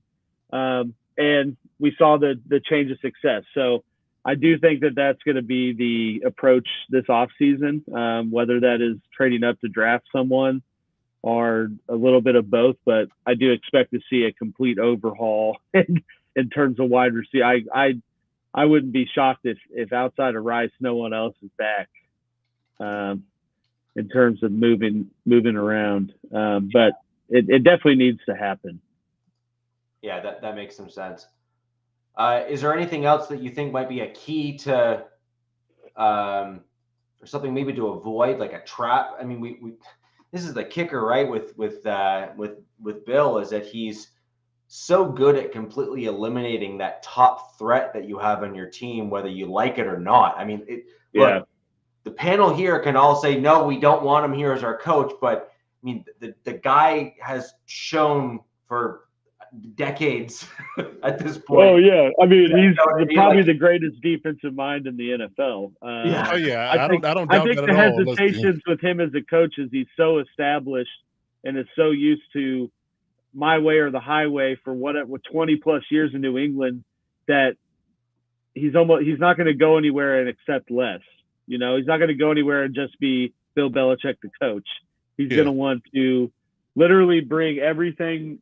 And we saw the change of success. So I do think that that's going to be the approach this offseason, whether that is trading up to draft someone or a little bit of both. But I do expect to see a complete overhaul in terms of wide receiver. I wouldn't be shocked if outside of Rice, no one else is back in terms of moving around. But it definitely needs to happen. Yeah, that makes some sense. Is there anything else that you think might be a key to, or something maybe to avoid, like a trap? I mean, we this is the kicker, right? With Bill, is that he's so good at completely eliminating that top threat that you have on your team, whether you like it or not. I mean, look, the panel here can all say, no, we don't want him here as our coach. But I mean, the guy has shown for decades at this point. Oh yeah, I mean, he's probably the greatest defensive mind in the NFL. I don't doubt I think that the at all. hesitations with him as a coach is he's so established and is so used to my way or the highway for what 20 plus years in New England that he's not going to go anywhere and accept less. He's not going to go anywhere and just be Bill Belichick the coach. He's going to want to literally bring everything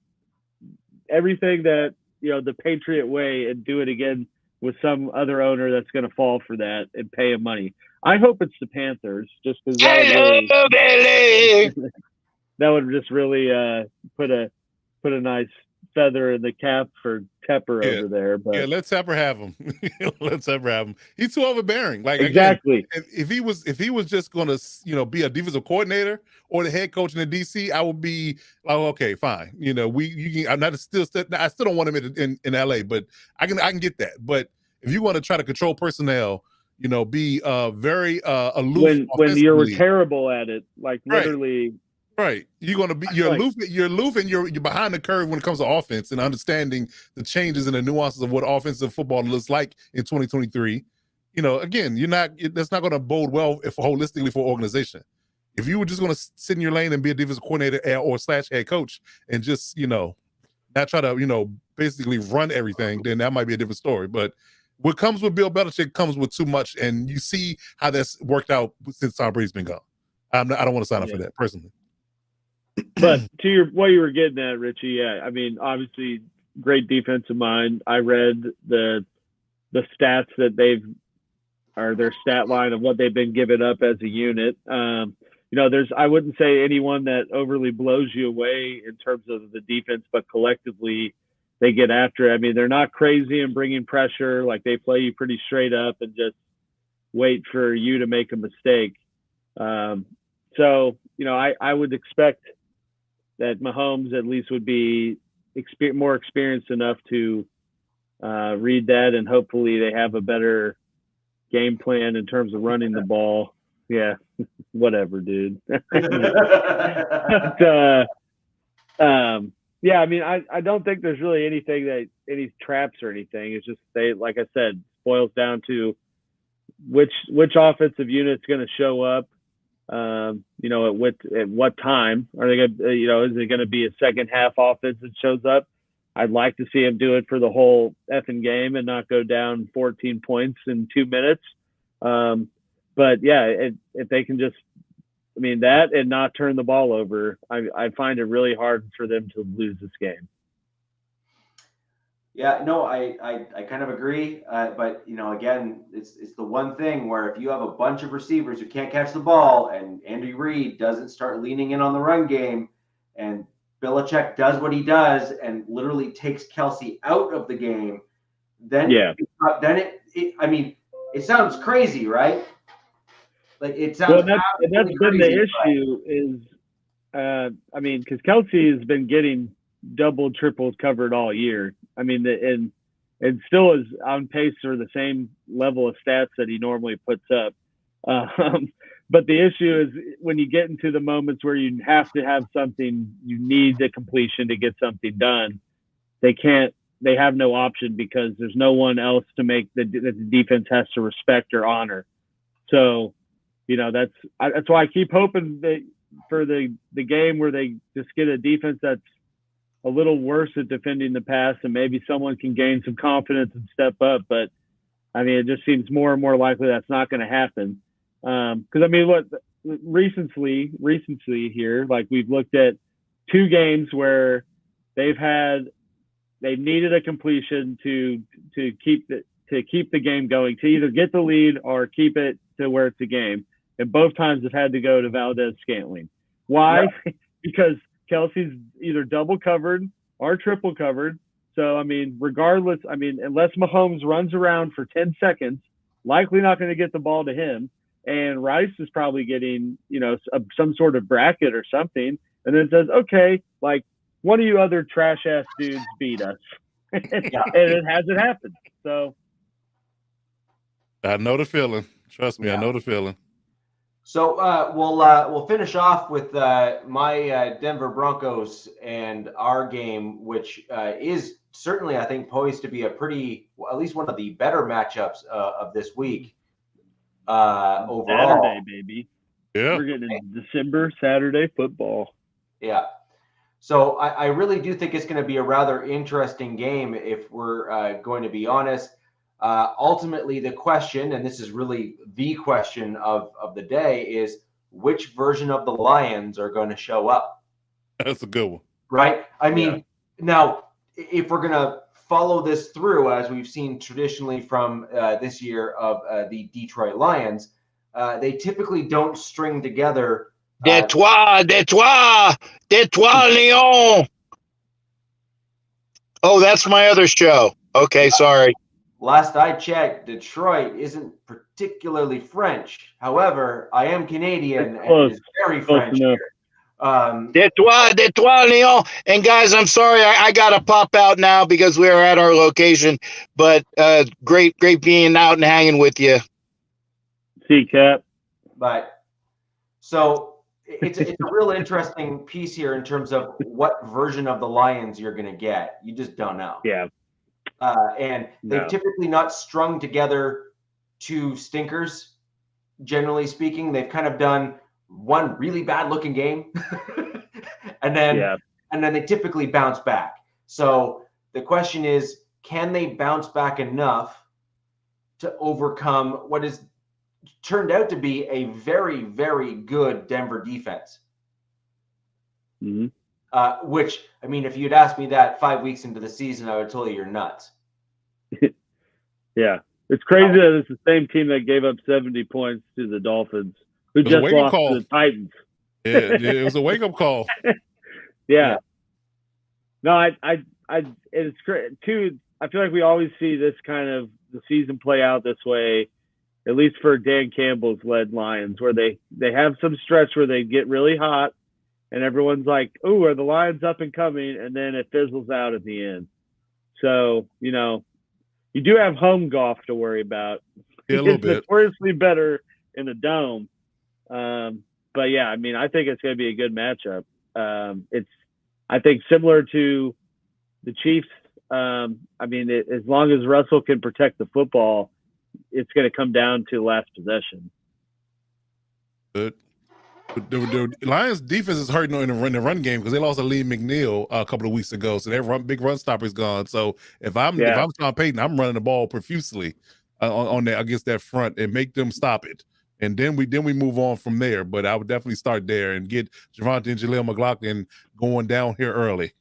that, the Patriot way and do it again with some other owner that's going to fall for that and pay him money. I hope it's the Panthers, just because that would just really put a nice feather in the cap for Tepper over there. But yeah, let Tepper have him. Let Tepper have him. He's too overbearing. Like exactly. Again, if he was just gonna be a defensive coordinator or the head coach in the DC, I would be like, okay, fine. I still don't want him in LA, but I can get that. But if you want to try to control personnel, be very aloof. When you're terrible at it, like literally. Right. You're aloof and you're behind the curve when it comes to offense and understanding the changes and the nuances of what offensive football looks like in 2023. Again, that's not going to bode well holistically for organization. If you were just going to sit in your lane and be a defensive coordinator or / head coach and just, not try to, basically run everything, then that might be a different story. But what comes with Bill Belichick comes with too much, and you see how that's worked out since Tom Brady's been gone. I don't want to sign up for that personally. But to what you were getting at, Richie, yeah, I mean, obviously, great defensive mind. I read the stats that their stat line of what they've been giving up as a unit. I wouldn't say anyone that overly blows you away in terms of the defense, but collectively they get after it. I mean, they're not crazy in bringing pressure. Like, they play you pretty straight up and just wait for you to make a mistake. So, I would expect that Mahomes at least would be more experienced enough to read that, and hopefully they have a better game plan in terms of running the ball. Yeah, whatever, dude. But, yeah, I mean, I don't think there's really any traps or anything. It's just like I said, boils down to which offensive unit's going to show up. At what time are they going to, is it going to be a second half offense that shows up? I'd like to see him do it for the whole effing game and not go down 14 points in 2 minutes. But yeah, if they can just, that and not turn the ball over, I find it really hard for them to lose this game. Yeah, no, I kind of agree. But, again, it's the one thing where if you have a bunch of receivers who can't catch the ball and Andy Reid doesn't start leaning in on the run game and Belichick does what he does and literally takes Kelsey out of the game, then it sounds crazy, right? Like, it sounds that's been the issue is, because Kelsey has been getting double, triples covered all year. And still is on pace for the same level of stats that he normally puts up. But the issue is when you get into the moments where you have to have something, you need the completion to get something done. They have no option because there's no one else to make that the defense has to respect or honor. So, that's why I keep hoping that for the game where they just get a defense that's a little worse at defending the pass, and maybe someone can gain some confidence and step up. But it just seems more and more likely that's not going to happen. Because recency here, like, we've looked at 2 games where they've needed a completion to keep the game going, to either get the lead or keep it to where it's a game. And both times have had to go to Valdez-Scantling. Why? Yep. Because Kelsey's either double covered or triple covered. So, regardless, unless Mahomes runs around for 10 seconds, likely not going to get the ball to him. And Rice is probably getting, some sort of bracket or something. And then says, okay, like, one of you other trash ass dudes beat us. And it hasn't happened. So I know the feeling. Trust me, I know the feeling. So we'll finish off with my Denver Broncos and our game, which is certainly, I think, poised to be at least one of the better matchups of this week. Overall, Saturday, baby. Yeah, we're getting December Saturday football. Yeah. So I really do think it's going to be a rather interesting game if we're going to be honest. Ultimately, the question, and this is really the question of the day, is which version of the Lions are going to show up? That's a good one. Right? Now, if we're going to follow this through, as we've seen traditionally from this year of the Detroit Lions, they typically don't string together. Detroit, Lion. Oh, that's my other show. Okay, sorry. Last I checked, Detroit isn't particularly French. However, I am Canadian and it is very French enough. here. Detroit, Lyon. And guys, I'm sorry, I gotta pop out now because we are at our location. But great being out and hanging with you. See, Cap. But so it's a real interesting piece here in terms of what version of the Lions you're going to get. You just don't know. Yeah. And they've typically not strung together two stinkers. Generally speaking, they've kind of done one really bad looking game and then they typically bounce back. So the question is, can they bounce back enough to overcome what is turned out to be a very, very good Denver defense? Mm-hmm. Which, I mean, if you'd asked me that 5 weeks into the season, I would tell you you're nuts. Yeah. It's crazy that it's the same team that gave up 70 points to the Dolphins, who just lost to the Titans. Yeah, it was a wake-up call. Yeah. No, it's great too. I feel like we always see this kind of the season play out this way, at least for Dan Campbell's led Lions, where they have some stretch where they get really hot and everyone's like, "Oh, are the Lions up and coming?" And then it fizzles out at the end. So, you know, you do have home golf to worry about. Yeah, a little it's bit. notoriously better in the dome. But yeah, I mean, I think it's going to be a good matchup. It's, I think, similar to the Chiefs. I mean, as long as Russell can protect the football, it's going to come down to last possession. But the Lions defense is hurting in the run game because they lost to Lee McNeil a couple of weeks ago, so their big run stopper is gone. So if I'm Sean Payton, I'm running the ball profusely on that against that front and make them stop it, and then we move on from there. But I would definitely start there and get Javonte and Jaleel McLaughlin going down here early.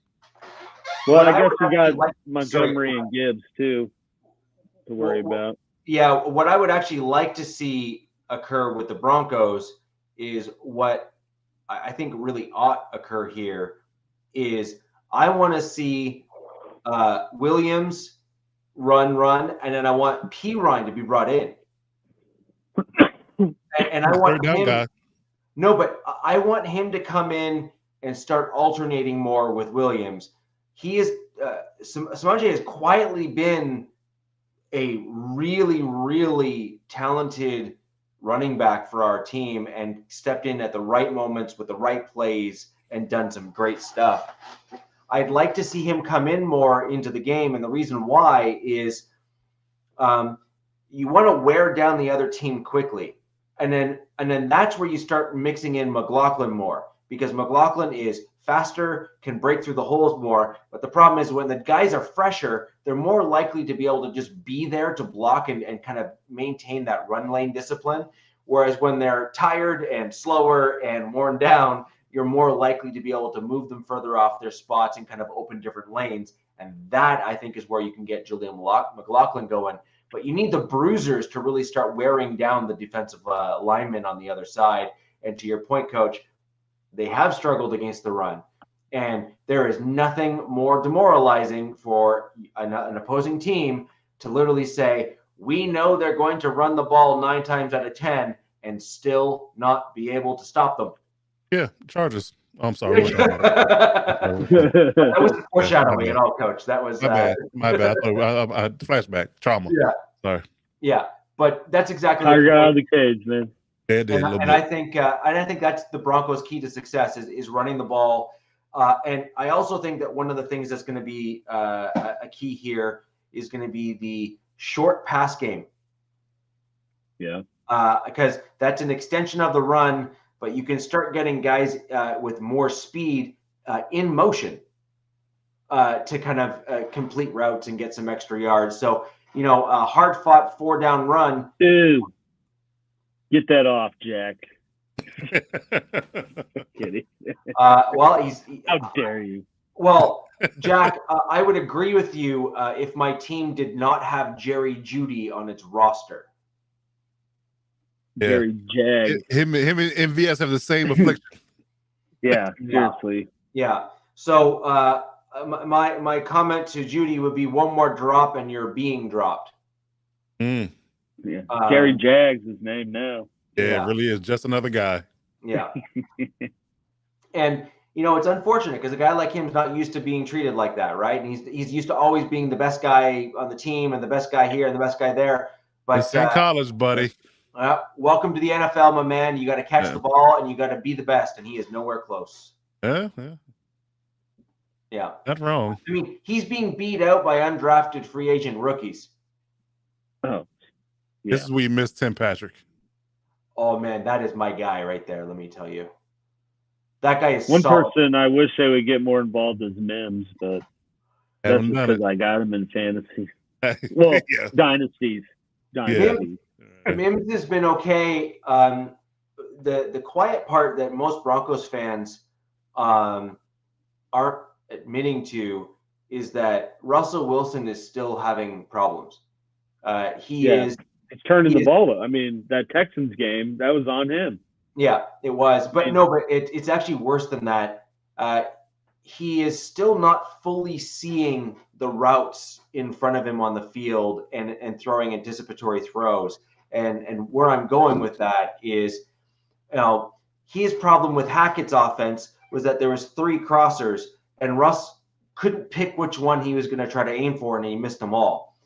Well, I guess we got Montgomery and Gibbs too to worry about. Yeah, what I would actually like to see occur with the Broncos is what I think really ought occur here is I want to see Williams run, and then I want P. Ryan to be brought in. and I want him. No, but I want him to come in and start alternating more with Williams. He is Samaje has quietly been a really, really talented running back for our team and stepped in at the right moments with the right plays and done some great stuff. I'd like to see him come in more into the game, and the reason why is you want to wear down the other team quickly, and then that's where you start mixing in McLaughlin more, because McLaughlin is faster, can break through the holes more. But the problem is when the guys are fresher, they're more likely to be able to just be there to block and kind of maintain that run lane discipline. Whereas when they're tired and slower and worn down, you're more likely to be able to move them further off their spots and kind of open different lanes. And that, I think, is where you can get Jaleel McLaughlin going. But you need the bruisers to really start wearing down the defensive linemen on the other side. And to your point, Coach, they have struggled against the run. And there is nothing more demoralizing for an opposing team to literally say, we know they're going to run the ball 9 times out of 10 and still not be able to stop them. Yeah, Chargers. Oh, I'm sorry. That wasn't foreshadowing at all, Coach. That was my bad. I flashback trauma. Yeah. Sorry. Yeah, but that's exactly. I got out of the cage, man. And I think that's the Broncos' key to success is running the ball. And I also think that one of the things that's going to be a key here is going to be the short pass game. Yeah. Because that's an extension of the run, but you can start getting guys with more speed in motion to kind of complete routes and get some extra yards. So, you know, a hard-fought 4-down run. Dude, get that off, Jack. Kidding. Well, how dare you? Well, Jack, I would agree with you if my team did not have Jerry Jeudy on its roster. Yeah. Jerry Jag. Him and MVS have the same affliction. Yeah, seriously. Yeah. So My comment to Judy would be one more drop and you're being dropped. Mm. Yeah. Gary Jagg's his name now. Yeah, it really is just another guy. Yeah. And it's unfortunate because a guy like him is not used to being treated like that, right? And he's used to always being the best guy on the team and the best guy here and the best guy there. But it's in college, buddy. Welcome to the NFL, my man. You got to catch the ball and you got to be the best, and he is nowhere close. Yeah. Not wrong. I mean, he's being beat out by undrafted free agent rookies. Oh, yeah. This is where you miss Tim Patrick. Oh man, that is my guy right there. Let me tell you, that guy is one solid. person I wish they would get more involved is Mims, but that's because I got him in fantasy. Well, dynasties. Yeah. Mims has been okay. The quiet part that most Broncos fans aren't admitting to is that Russell Wilson is still having problems. He's turning the ball up. I mean, that Texans game, that was on him. Yeah, it was. But it's actually worse than that. He is still not fully seeing the routes in front of him on the field and throwing anticipatory throws. And where I'm going with that is, his problem with Hackett's offense was that there was 3 crossers and Russ couldn't pick which one he was going to try to aim for, and he missed them all.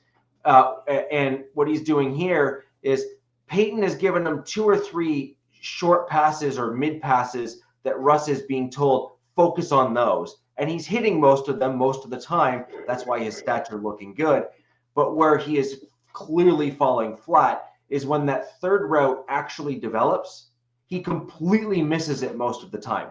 And what he's doing here is Peyton has given him 2 or 3 short passes or mid passes that Russ is being told, focus on those. And he's hitting most of them most of the time. That's why his stats are looking good. But where he is clearly falling flat is when that third route actually develops, he completely misses it most of the time.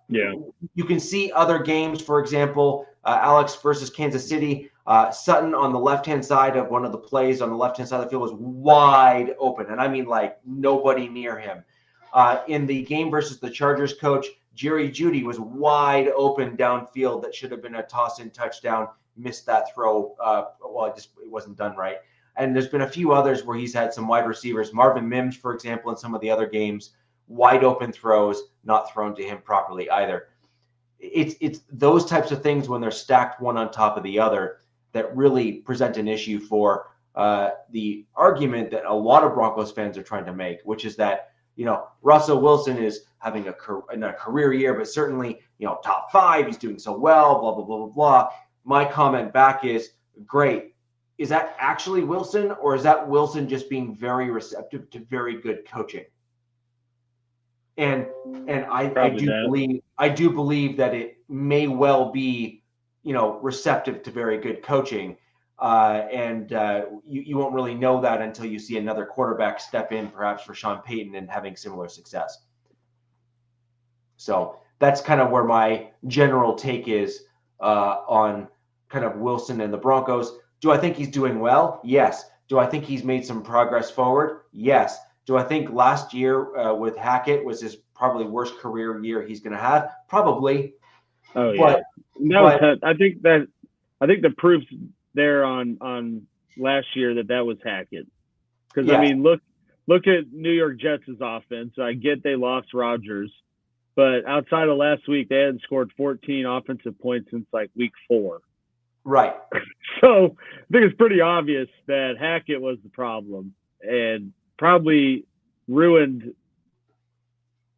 You can see other games, for example, Alex versus Kansas City. Sutton on the left-hand side of one of the plays on the left-hand side of the field was wide open. And I mean, like, nobody near him. In the game versus the Chargers, coach Jerry Jeudy was wide open downfield that should have been a toss-in touchdown. Missed that throw. It wasn't done right. And there's been a few others where he's had some wide receivers. Marvin Mims, for example, in some of the other games, wide open throws not thrown to him properly either. It's those types of things when they're stacked one on top of the other that really present an issue for the argument that a lot of Broncos fans are trying to make, which is that, Russell Wilson is having a career year, but certainly, top 5, he's doing so well, blah, blah, blah, blah, blah. My comment back is, great. Is that actually Wilson, or is that Wilson just being very receptive to very good coaching? And I do believe that it may well be, receptive to very good coaching. You won't really know that until you see another quarterback step in, perhaps for Sean Payton, and having similar success. So that's kind of where my general take is on kind of Wilson and the Broncos. Do I think he's doing well? Yes. Do I think he's made some progress forward? Yes. Do I think last year with Hackett was his probably worst career year he's going to have? Probably. Oh yeah. I think the proof's there on last year that was Hackett. Because I mean, look at New York Jets' offense. I get they lost Rodgers, but outside of last week, they hadn't scored 14 offensive points since like week 4. Right. So I think it's pretty obvious that Hackett was the problem and probably ruined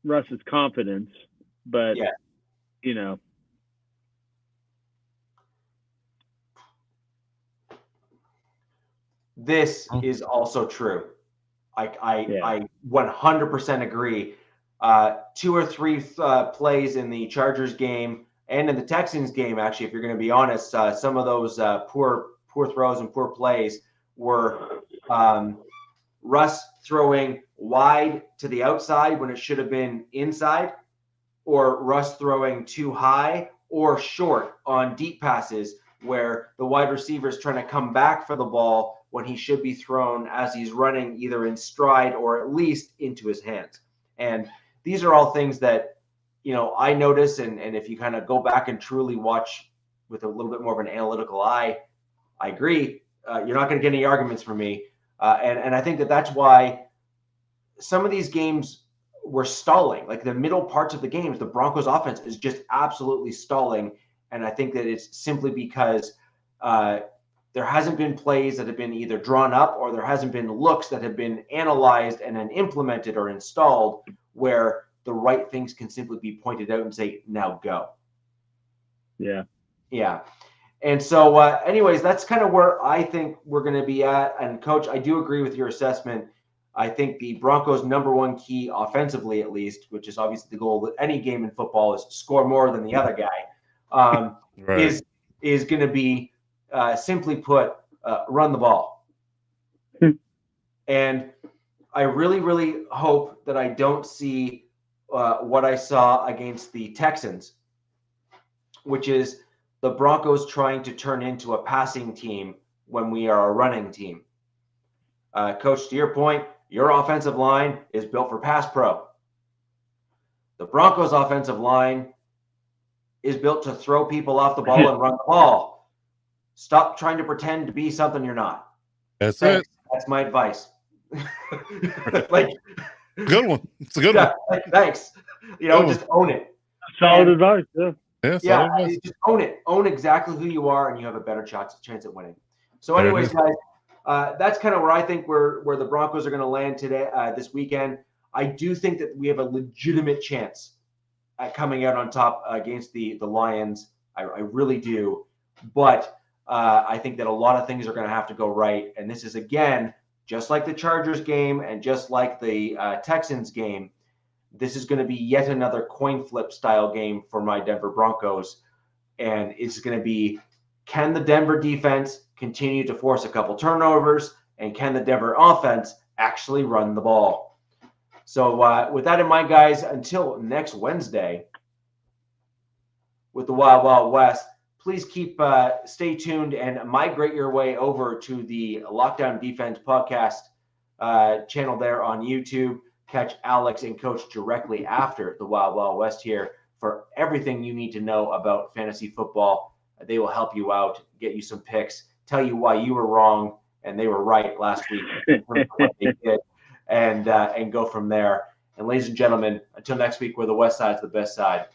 Russ's confidence. But, This is also true. I 100% agree. 2 or 3 plays in the Chargers game and in the Texans game, actually, if you're going to be honest, some of those poor throws and poor plays were Russ throwing wide to the outside when it should have been inside, or Russ throwing too high or short on deep passes where the wide receiver is trying to come back for the ball when he should be thrown as he's running either in stride or at least into his hands. And these are all things that, I notice. And if you kind of go back and truly watch with a little bit more of an analytical eye, I agree. You're not going to get any arguments from me. And I think that's why some of these games were stalling. Like the middle parts of the games, the Broncos offense is just absolutely stalling. And I think that it's simply because there hasn't been plays that have been either drawn up or there hasn't been looks that have been analyzed and then implemented or installed where the right things can simply be pointed out and say, now go. Yeah. Yeah. And so anyways, that's kind of where I think we're going to be at. And Coach, I do agree with your assessment. I think the Broncos' number one key offensively, at least, which is obviously the goal of any game in football, is score more than the other guy, Right. is going to be, simply put, run the ball. And I really, really hope that I don't see what I saw against the Texans, which is the Broncos trying to turn into a passing team when we are a running team. Coach, to your point, your offensive line is built for pass pro. The Broncos' offensive line is built to throw people off the ball and run the ball. Stop trying to pretend to be something you're not. That's Thanks. it. That's my advice. Good one. It's a good one. Thanks. Just own it. Solid advice. Yeah. Yeah. Solid Just own it. Own exactly who you are, and you have a better chance at winning. So, anyways, guys, that's kind of where I think where the Broncos are going to land today, this weekend. I do think that we have a legitimate chance at coming out on top against the Lions. I really do. But I think that a lot of things are going to have to go right. And this is, again, just like the Chargers game and just like the Texans game, this is going to be yet another coin flip style game for my Denver Broncos. And it's going to be, can the Denver defense continue to force a couple turnovers? And can the Denver offense actually run the ball? So with that in mind, guys, until next Wednesday with the Wild Wild West, please stay tuned and migrate your way over to the Lockdown Defense Podcast channel there on YouTube. Catch Alex and Coach directly after the Wild Wild West here for everything you need to know about fantasy football. They will help you out, get you some picks, tell you why you were wrong and they were right last week in terms of what they did, and go from there. And ladies and gentlemen, until next week, where the West Side's the best side.